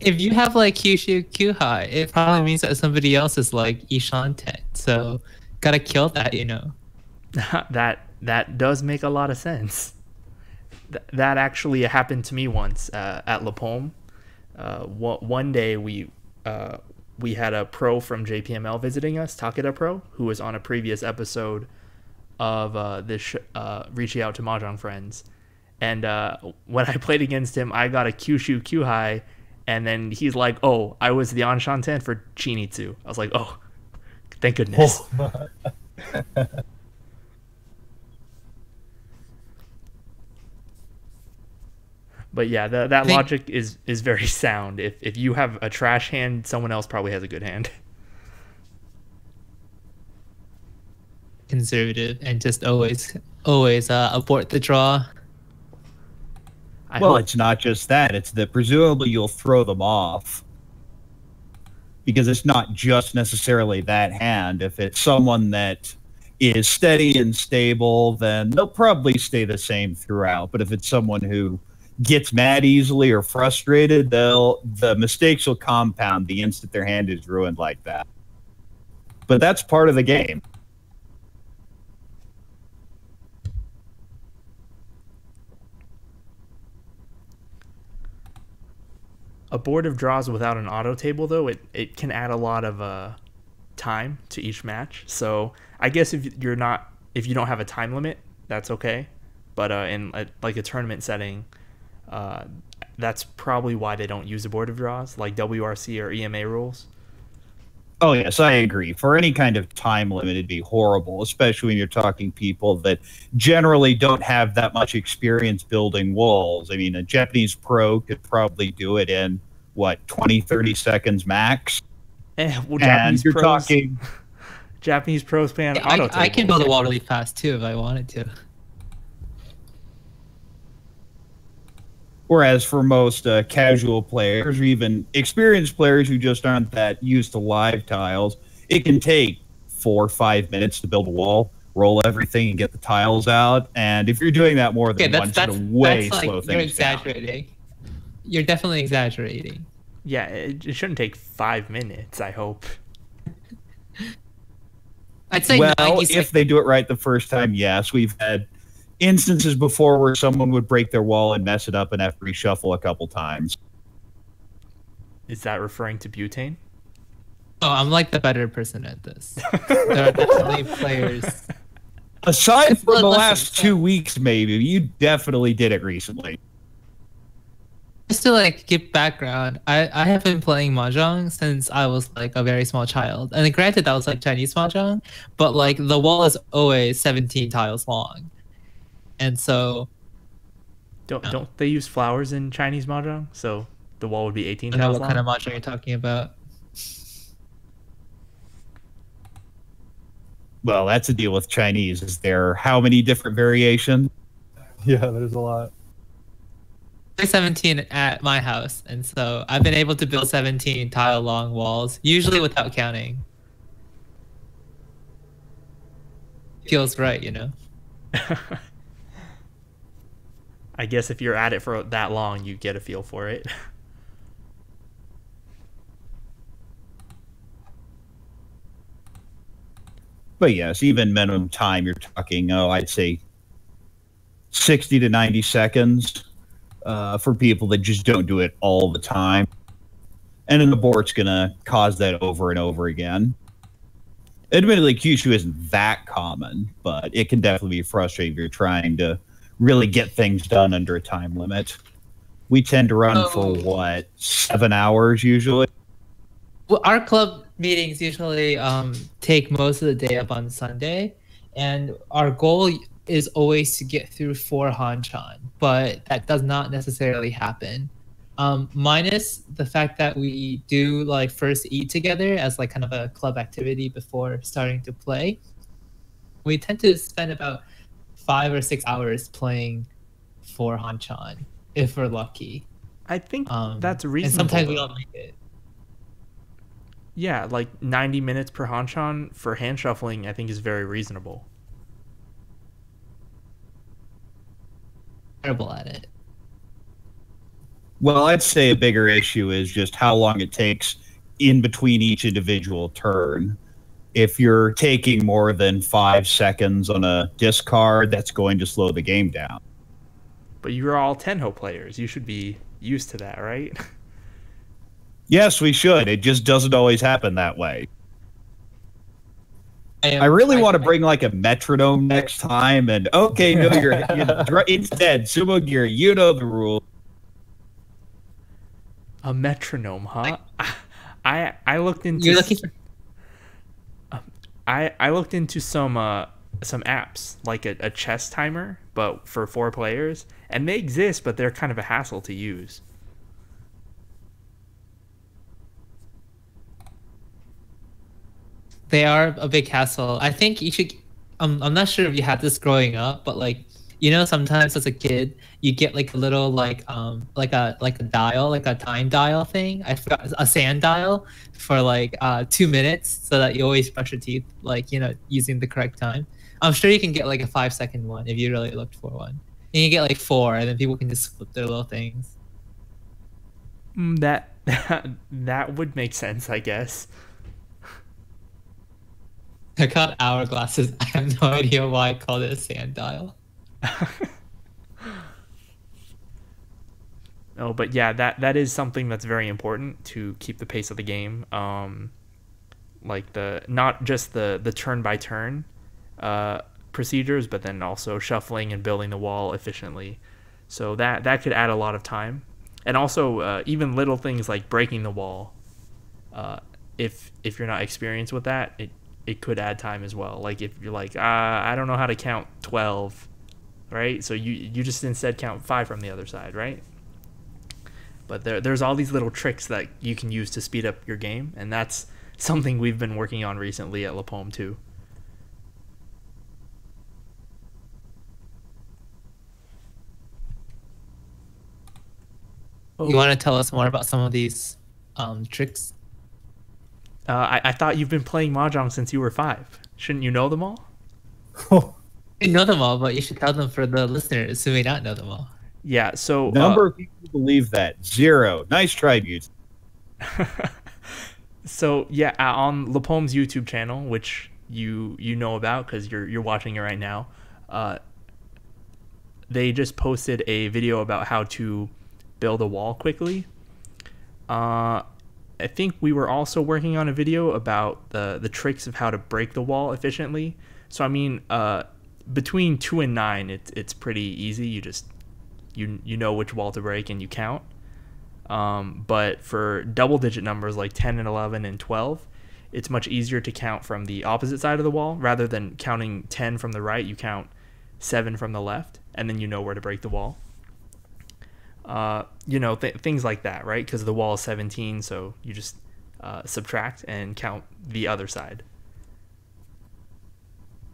If you have like Kyushu Kyuhai, it probably means that somebody else is like Ishantet. So gotta kill that, That does make a lot of sense. That actually happened to me once at LAPOM. One day we had a pro from JPML visiting us, Takeda Pro, who was on a previous episode of this Riichi Out to Mahjong Friends. And when I played against him, I got a Kyushu Kyuhai, and then he's like, oh, I was the Anshanten for Chinitsu. I was like, oh, thank goodness. But yeah, that logic is very sound. If you have a trash hand, someone else probably has a good hand. Conservative and just always abort the draw. Well, it's not just that. It's that presumably you'll throw them off. Because it's not just necessarily that hand. If it's someone that is steady and stable, then they'll probably stay the same throughout. But if it's someone who gets mad easily or frustrated, the mistakes will compound the instant their hand is ruined like that. But that's part of the game. Abortive draws without an auto table, though, it can add a lot of time to each match. So I guess if you don't have a time limit, that's okay. But in like a tournament setting, that's probably why they don't use abortive draws, like WRC or EMA rules. Oh, yes, I agree. For any kind of time limit, it'd be horrible, especially when you're talking people that generally don't have that much experience building walls. I mean, a Japanese pro could probably do it in what, 20, 30 seconds max. Well, And you're talking... Japanese pros play on Yeah, auto I can tables. build a wall really fast too if I wanted to. Whereas for most casual players or even experienced players who just aren't that used to live tiles, it can take 4 or 5 minutes to build a wall, roll everything, and get the tiles out. And if you're doing that more than once, it'll way that's slow like, things you're down. exaggerating. You're definitely exaggerating. Yeah, it shouldn't take 5 minutes, I hope. I'd say Well, 90 if they do it right the first time, yes. We've had instances before where someone would break their wall and mess it up and have to reshuffle a couple times. Is that referring to Butane? Oh, I'm like the better person at this. There are definitely players. Aside from the Listen, last 2 weeks, maybe, you definitely did it recently. Just to like give background, I have been playing Mahjong since I was like a very small child. And granted that was like Chinese Mahjong, but like the wall is always 17 tiles long. And so Don't they use flowers in Chinese Mahjong? So the wall would be 18 I don't know tiles what kind long? of Mahjong you're talking about. Well, that's a deal with Chinese. Is there how many different variations? Yeah, there's a lot. There's 17 at my house, and so I've been able to build 17 tile long walls, usually without counting. Feels right, you know? I guess if you're at it for that long, you get a feel for it. But yes, even minimum time, you're talking, I'd say 60 to 90 seconds for people that just don't do it all the time. And then the board's going to cause that over and over again. Admittedly, Kyushu isn't that common, but it can definitely be frustrating if you're trying to really get things done under a time limit. We tend to run for, 7 hours usually? Well, our club meetings usually take most of the day up on Sunday, and our goal is always to get through 4 Hanchan, but that does not necessarily happen. Minus the fact that we do like first eat together as like kind of a club activity before starting to play. We tend to spend about 5 or 6 hours playing 4 Hanchan if we're lucky. I think that's reasonable. And sometimes we don't make it. Yeah, like 90 minutes per Hanchan for hand shuffling, I think is very reasonable. Terrible at it. Well, I'd say a bigger issue is just how long it takes in between each individual turn. If you're taking more than 5 seconds on a discard, that's going to slow the game down. But you're all Tenho players. You should be used to that, right? Yes, we should. It just doesn't always happen that way. I really want to bring like a metronome next time. And okay, no, you're instead Sumo Gear. You know the rule. A metronome, huh? I looked into. You're looking for. I looked into some apps like a chess timer, but for 4 players, and they exist, but they're kind of a hassle to use. They are a big hassle. I think you should. I'm not sure if you had this growing up, but like sometimes as a kid you get like a little like a dial, like a time dial thing. I forgot, a sand dial for like 2 minutes, so that you always brush your teeth like using the correct time. I'm sure you can get like a 5-second one if you really looked for one. And you get like 4, and then people can just flip their little things. That would make sense, I guess. I got hourglasses. I have no idea why I called it a sand dial. No, but yeah, that is something that's very important to keep the pace of the game. Like not just the turn by turn procedures, but then also shuffling and building the wall efficiently. So that could add a lot of time, and also even little things like breaking the wall. If you're not experienced with that, it could add time as well. Like if you're like, I don't know how to count 12, right? So you just instead count 5 from the other side, right? But there's all these little tricks that you can use to speed up your game, and that's something we've been working on recently at LAPOM too. You want to tell us more about some of these tricks? I thought you've been playing Mahjong since you were 5. Shouldn't you know them all? You know them all, but you should tell them for the listeners who may not know them all. Yeah, so... Number of people believe that. 0. Nice try, Butane. So, yeah, on LAPOM's YouTube channel, which you know about because you're watching it right now, they just posted a video about how to build a wall quickly. I think we were also working on a video about the tricks of how to break the wall efficiently. So, I mean, between 2 and 9, it's pretty easy. You just you know which wall to break and you count. But for double-digit numbers like 10 and 11 and 12, it's much easier to count from the opposite side of the wall. Rather than counting 10 from the right, you count 7 from the left, and then you know where to break the wall. Things like that, right? Because the wall is 17, so you just subtract and count the other side.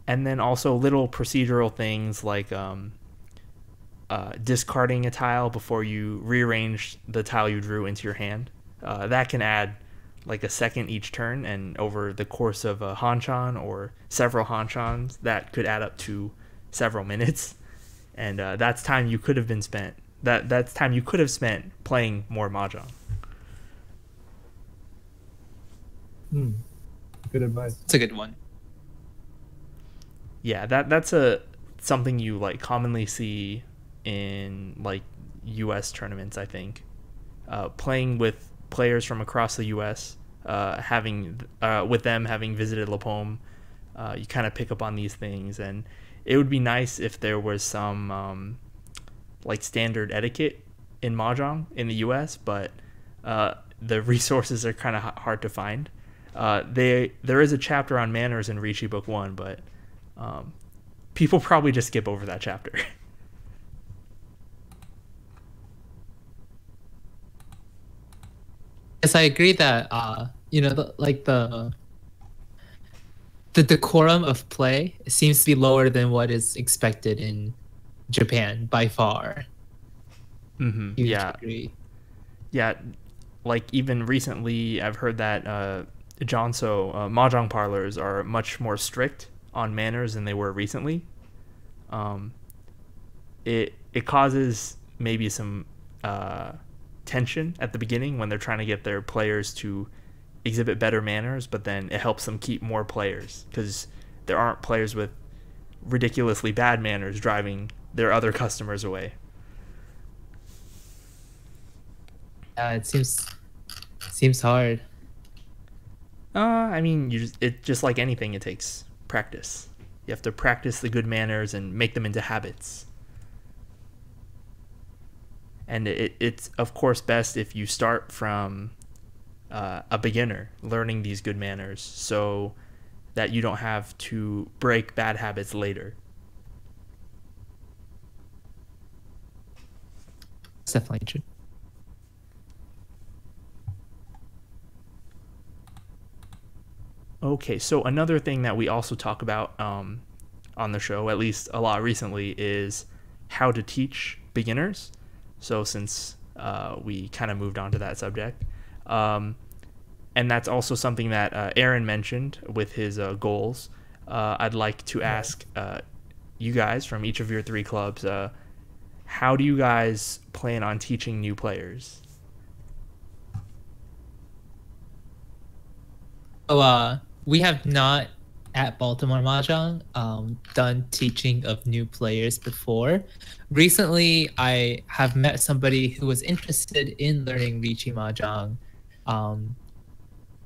And then also little procedural things like discarding a tile before you rearrange the tile you drew into your hand. That can add like a second each turn, and over the course of a hanchan or several hanchans, that could add up to several minutes. And that's time you could have been spent. That's time you could have spent playing more Mahjong. Good advice. It's a good one. Yeah, that's something you like commonly see in like U.S. tournaments. I think playing with players from across the U.S., with them having visited LAPOM, you kind of pick up on these things, and it would be nice if there was some like standard etiquette in Mahjong in the U.S., but the resources are kind of hard to find. There is a chapter on manners in Riichi Book 1, but people probably just skip over that chapter. Yes, I agree that the decorum of play seems to be lower than what is expected in Japan by far. Mm-hmm. Yeah. Agree. Yeah, like even recently, I've heard that Jeonso Mahjong parlors are much more strict on manners than they were recently. It causes maybe some tension at the beginning when they're trying to get their players to exhibit better manners, but then it helps them keep more players because there aren't players with ridiculously bad manners driving their other customers away. It seems hard. I mean, just like anything, it takes practice. You have to practice the good manners and make them into habits. And it's of course best if you start from a beginner learning these good manners so that you don't have to break bad habits later. That's definitely true. Okay, so another thing that we also talk about on the show, at least a lot recently, is how to teach beginners. So since we kind of moved on to that subject, and that's also something that Aaron mentioned with his goals, I'd like to ask you guys from each of your 3 clubs, how do you guys plan on teaching new players? So we have not at Baltimore Mahjong done teaching of new players before. Recently, I have met somebody who was interested in learning Riichi Mahjong.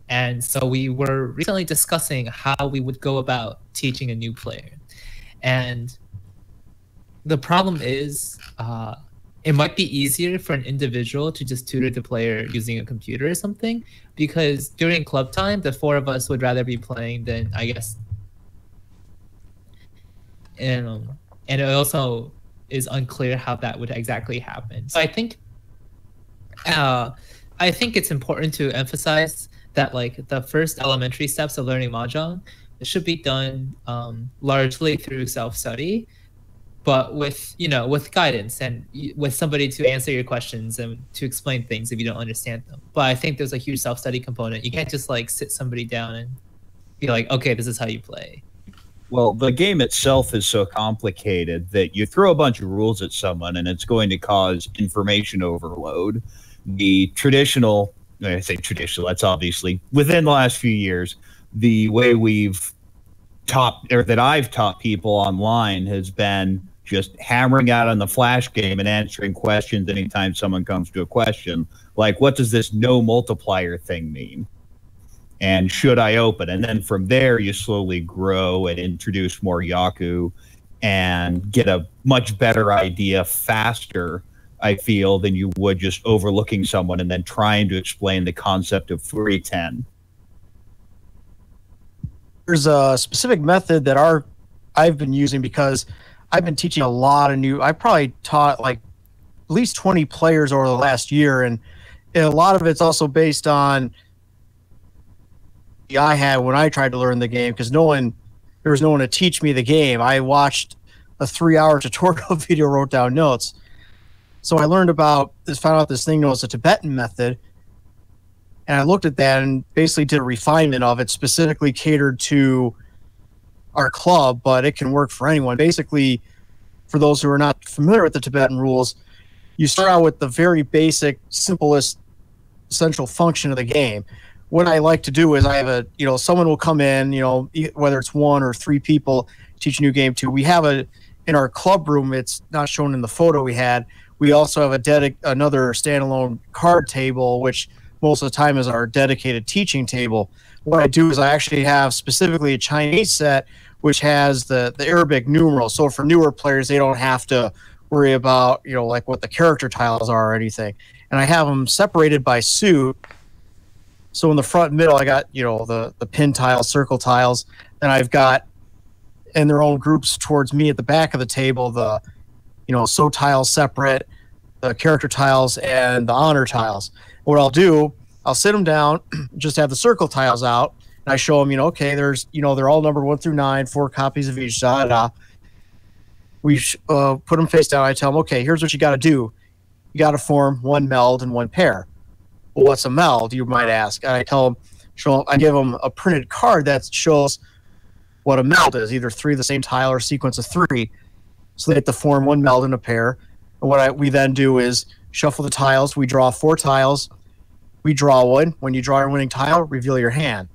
And so we were recently discussing how we would go about teaching a new player. And the problem is it might be easier for an individual to just tutor the player using a computer or something, because during club time, the 4 of us would rather be playing than, I guess. And it also is unclear how that would exactly happen. So I think I think it's important to emphasize that like the first elementary steps of learning Mahjong should be done largely through self-study, but with with guidance and with somebody to answer your questions and to explain things if you don't understand them. But I think there's a huge self-study component. You can't just like sit somebody down and be like, okay, this is how you play. Well, the game itself is so complicated that you throw a bunch of rules at someone and it's going to cause information overload. The traditional, when I say traditional, that's obviously within the last few years, the way we've taught, or that I've taught people online, has been just hammering out on the flash game and answering questions anytime someone comes to a question. Like, what does this no multiplier thing mean? And should I open? And then from there, you slowly grow and introduce more Yaku and get a much better idea faster, I feel, than you would just overlooking someone and then trying to explain the concept of Furi 10. There's a specific method that I've been using because I've been teaching a lot of I probably taught like at least 20 players over the last year, and a lot of it's also based on I had when I tried to learn the game, because there was no one to teach me the game. I watched a 3-hour tutorial video, wrote down notes. So I found out this thing known as the Tibetan method, and I looked at that and basically did a refinement of it, specifically catered to our club, but it can work for anyone. Basically, for those who are not familiar with the Tibetan rules, you start out with the very basic, simplest, essential function of the game. What I like to do is I have someone will come in, whether it's 1 or 3 people, teach a new game to. We have in our club room, it's not shown in the photo we had. We also have another standalone card table, which most of the time is our dedicated teaching table. What I do is I actually have specifically a Chinese set, which has the Arabic numerals. So for newer players, they don't have to worry about, like what the character tiles are or anything. And I have them separated by suit. So in the front and middle, I got, the pin tiles, circle tiles. Then I've got in their own groups towards me at the back of the table, the, so tiles separate, the character tiles, and the honor tiles. What I'll do, I'll sit them down, just have the circle tiles out, and I show them, okay, there's, they're all numbered 1 through 9, 4 copies of each, We put them face down. I tell them, okay, here's what you got to do. You got to form 1 meld and 1 pair. Well, what's a meld, you might ask? And I tell them, I give them a printed card that shows what a meld is, either 3 of the same tile or a sequence of 3. So they have to form 1 meld and a pair. And what we then do is shuffle the tiles. We draw 4 tiles. We draw 1. When you draw your winning tile, reveal your hand.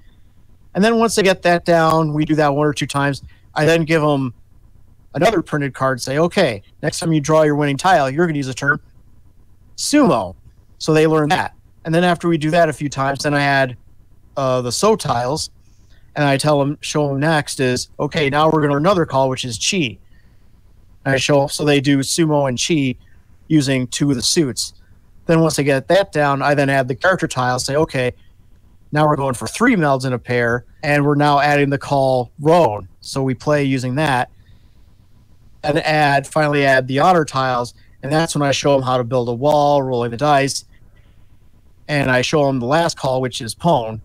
And then once they get that down, we do that 1 or 2 times. I then give them another printed card, say, okay, next time you draw your winning tile, you're going to use the term sumo. So they learn that. And then after we do that a few times, then I add the so tiles, and I show them next is, okay, now we're going to learn another call, which is chi. And I show, so they do sumo and chi using 2 of the suits. Then once they get that down, I then add the character tiles, say, okay, now we're going for 3 melds in a pair, and we're now adding the call roan. So we play using that, and finally add the honor tiles, and that's when I show them how to build a wall, rolling the dice, and I show them the last call, which is pone,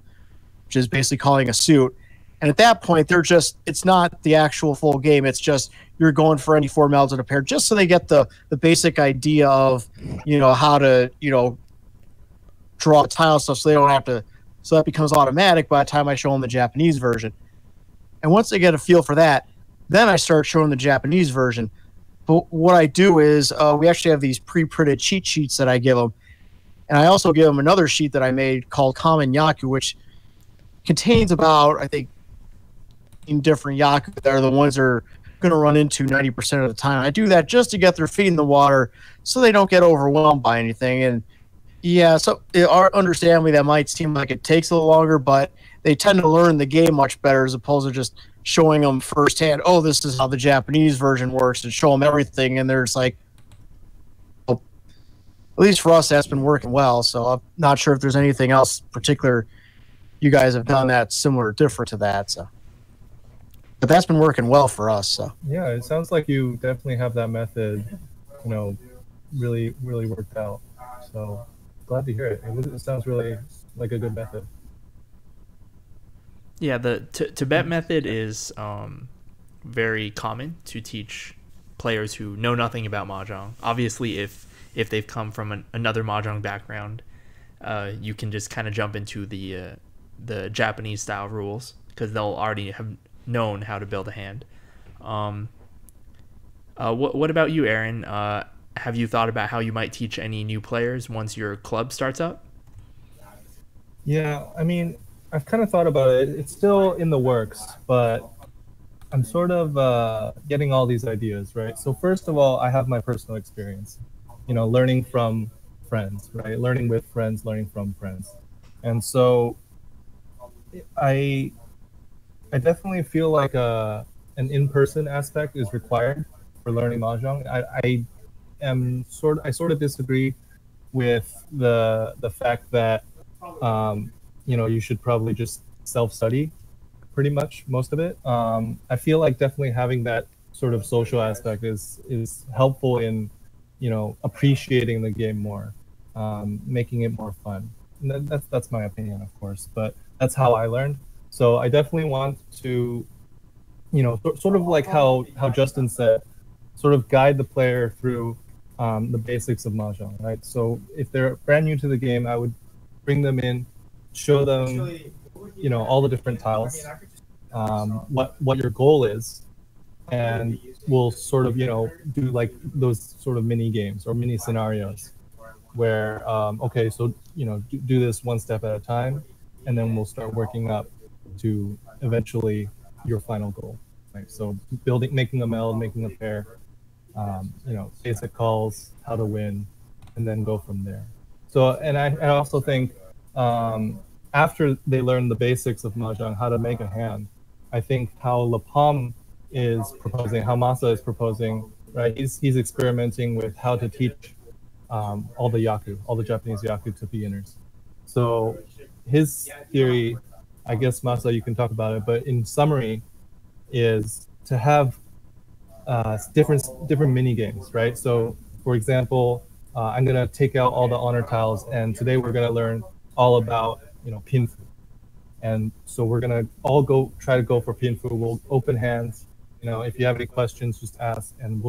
which is basically calling a suit. And at that point, it's not the actual full game. It's just you're going for any 4 melds in a pair, just so they get the basic idea of, how to, draw tile stuff, so they don't have to, so that becomes automatic by the time I show them the Japanese version. And once they get a feel for that, then I start showing the Japanese version. But what I do is we actually have these pre-printed cheat sheets that I give them. And I also give them another sheet that I made called Common Yaku, which contains about, I think, different Yaku that are the ones they're going to run into 90% of the time. I do that just to get their feet in the water so they don't get overwhelmed by anything. And yeah, so understandably, that might seem like it takes a little longer, but they tend to learn the game much better as opposed to just showing them firsthand, oh, this is how the Japanese version works, and show them everything. And there's like, at least for us, that's been working well. So I'm not sure if there's anything else particular you guys have done that's similar or different to that. So, but that's been working well for us. So yeah, it sounds like you definitely have that method, really, really worked out. So glad to hear it. It sounds really like a good method. Yeah, the Tibet method is very common to teach players who know nothing about Mahjong. Obviously, if they've come from another Mahjong background, you can just kind of jump into the Japanese style rules because they'll already have known how to build a hand. What about you, Aaron? Have you thought about how you might teach any new players once your club starts up? Yeah, I mean, I've kind of thought about it. It's still in the works, but I'm sort of getting all these ideas, right? So first of all, I have my personal experience, learning from friends, right? Learning with friends, learning from friends. And so I definitely feel like an in-person aspect is required for learning Mahjong. I sort of disagree with the fact that you should probably just self-study pretty much most of it. I feel like definitely having that sort of social aspect is helpful in appreciating the game more, making it more fun. And that's my opinion, of course, but that's how I learned. So I definitely want to sort of like how Justin said, sort of guide the player through the basics of Mahjong, right? So if they're brand new to the game, I would bring them in, show them, all the different tiles, what your goal is, and we'll sort of, do like those sort of mini games or mini scenarios where, okay, so, do this one step at a time, and then we'll start working up to eventually your final goal. Right? So making a meld, making a pair, basic calls, how to win, and then go from there. So, and I also think after they learn the basics of Mahjong, how to make a hand, I think how LAPOM is proposing, how Masa is proposing, right? He's experimenting with how to teach all the Japanese Yaku to beginners. So his theory, I guess Masa, you can talk about it, but in summary, is to have different mini games, right? So, for example, I'm gonna take out all the honor tiles, and today we're gonna learn all about pinfu, and so we're gonna all try to go for pinfu. We'll open hands. If you have any questions, just ask, and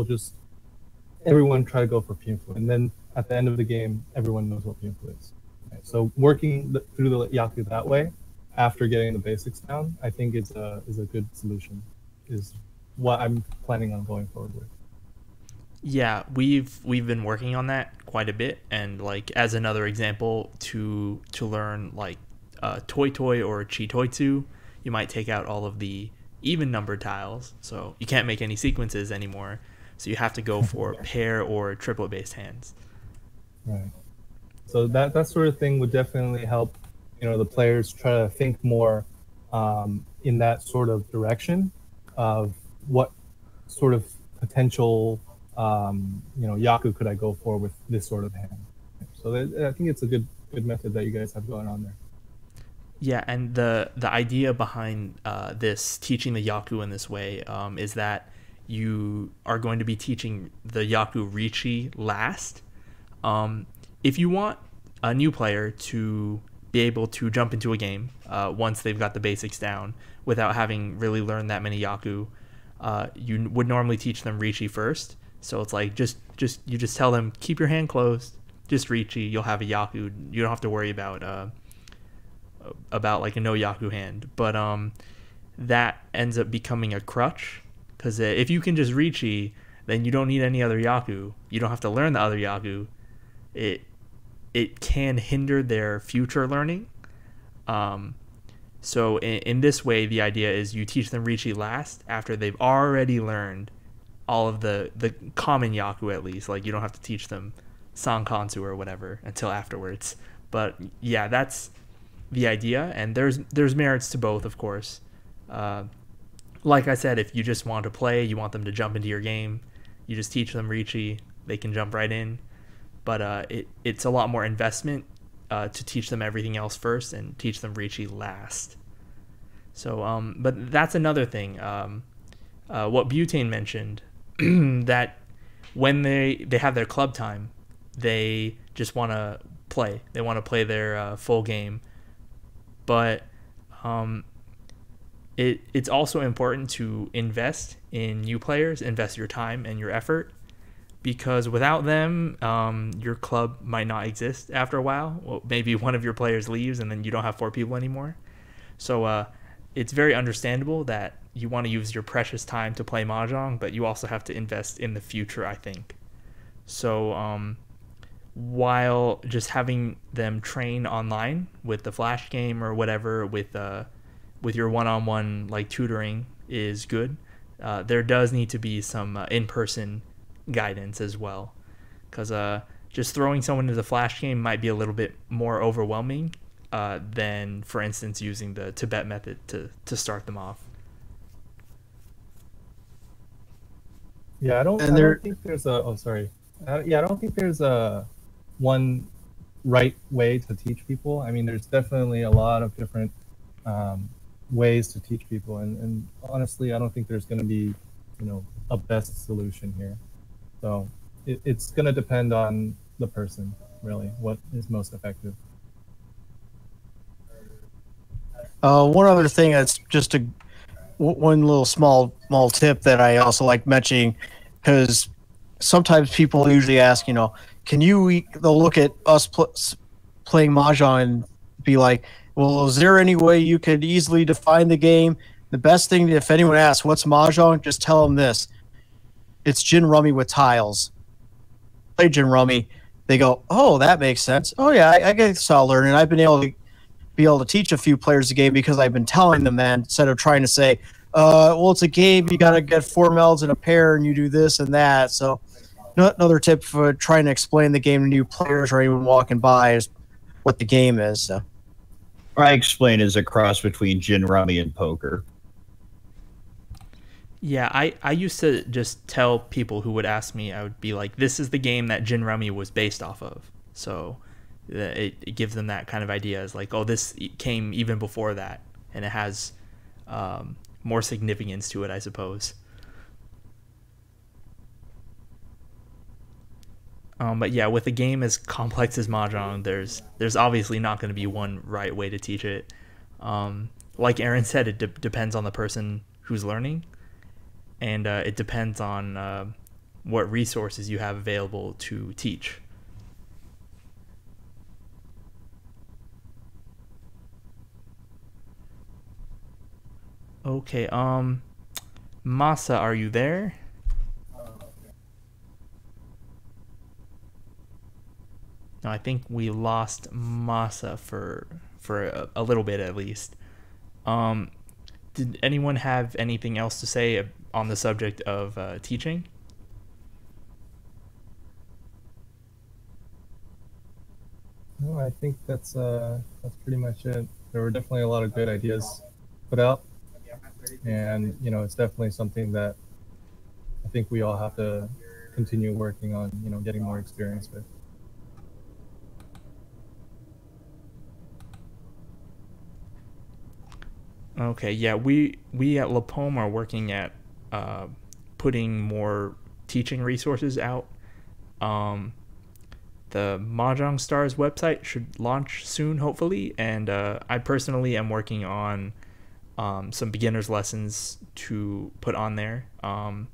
everyone try to go for pinfu, and then at the end of the game, everyone knows what pinfu is. Right? So working through the Yaku that way, after getting the basics down, I think is a good solution. Is what I'm planning on going forward with. Yeah, we've been working on that quite a bit, and like as another example, to learn like Toy or Chitoitsu, you might take out all of the even numbered tiles, so you can't make any sequences anymore. So you have to go for pair or triplet based hands. Right. So that sort of thing would definitely help, the players try to think more in that sort of direction of what sort of potential Yaku could I go for with this sort of hand. So I think it's a good method that you guys have going on there. Yeah, and the idea behind this teaching the Yaku in this way is that you are going to be teaching the Yaku Riichi last. If you want a new player to be able to jump into a game once they've got the basics down without having really learned that many Yaku, you would normally teach them Riichi first. So it's like you just tell them, keep your hand closed, just Riichi, you'll have a Yaku. You don't have to worry about like a no Yaku hand. But that ends up becoming a crutch, because if you can just Riichi, then you don't need any other Yaku. You don't have to learn the other Yaku. It can hinder their future learning. So in this way, the idea is you teach them Riichi last after they've already learned all of the common Yaku, at least. Like you don't have to teach them Sankansu or whatever until afterwards. But yeah, that's the idea, and there's merits to both, of course. Like I said, if you just want to play, you want them to jump into your game, you just teach them Riichi, they can jump right in. But it's a lot more investment to teach them everything else first and teach them Riichi last. So, but that's another thing. What Butane mentioned, that when they have their club time, they just want to play. They want to play their full game. But it's also important to invest in new players, invest your time and your effort, because without them, your club might not exist after a while. Well, maybe one of your players leaves and then you don't have 4 people anymore. So it's very understandable that you want to use your precious time to play Mahjong, but you also have to invest in the future, I think. So while just having them train online with the Flash game or whatever with your one-on-one like tutoring is good, there does need to be some in-person guidance as well, because just throwing someone into the Flash game might be a little bit more overwhelming than, for instance, using the Tibet method to start them off. Yeah, I don't think there's a. Oh, sorry. I don't think there's a one right way to teach people. I mean, there's definitely a lot of different ways to teach people, and honestly, I don't think there's going to be, a best solution here. So it's going to depend on the person, really, what is most effective. One other thing that's just one little small tip that I also like mentioning, because sometimes people usually ask, they'll look at us playing Mahjong and be like, well, is there any way you could easily define the game? The best thing, if anyone asks, what's Mahjong, just tell them this. It's gin rummy with tiles. Play gin rummy. They go, oh, that makes sense. Oh, yeah, I guess I'll learn. And I've been able to teach a few players the game because I've been telling them that, instead of trying to say, well, it's a game, you got to get 4 melds in a pair and you do this and that. So another tip for trying to explain the game to new players or anyone walking by is what the game is. So. I explain as a cross between gin rummy and poker. Yeah, I used to just tell people who would ask me, I would be like, this is the game that gin rummy was based off of. So it gives them that kind of idea, as like, oh, this came even before that, and it has more significance to it, I suppose. But yeah, with a game as complex as Mahjong, there's obviously not going to be one right way to teach it. Like Aaron said, it depends on the person who's learning, and it depends on what resources you have available to teach. Okay, Masa, are you there? No, I think we lost Masa for a little bit at least. Did anyone have anything else to say on the subject of teaching? No, I think that's pretty much it. There were definitely a lot of good ideas put out, and it's definitely something that I think we all have to continue working on. Getting more experience with. Okay, yeah, we at LAPOM are working at putting more teaching resources out. The Mahjong Stars website should launch soon, hopefully, and I personally am working on some beginner's lessons to put on there. And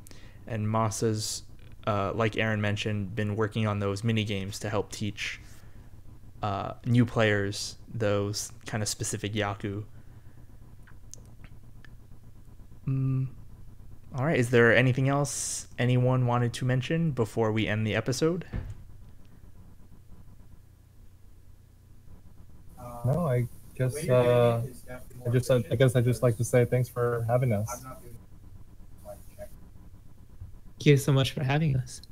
Masa's, like Aaron mentioned, been working on those mini games to help teach new players those kind of specific Yaku. All right, is there anything else anyone wanted to mention before we end the episode? No, I guess I'd just like to say thanks for having us. Thank you so much for having us.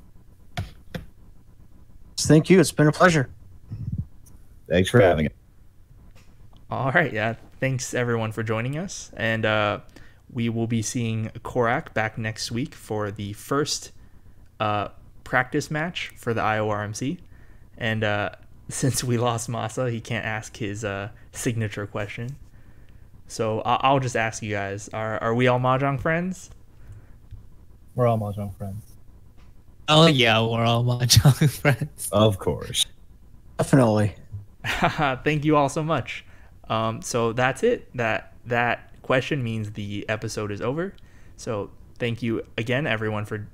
Thank you. It's been a pleasure. Thanks for having it. All right, yeah. Thanks everyone for joining us, and we will be seeing Corak back next week for the first practice match for the IORMC, and since we lost Masa, he can't ask his signature question. So I'll just ask you guys: Are we all Mahjong friends? We're all Mahjong friends. Oh yeah, we're all Mahjong friends. Of course. Definitely. Thank you all so much. So that's it. That question means the episode is over. So thank you again, everyone, for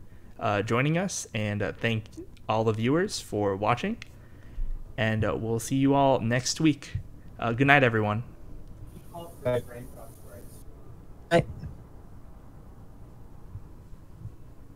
joining us, and thank all the viewers for watching. And we'll see you all next week. Good night, everyone. Bye.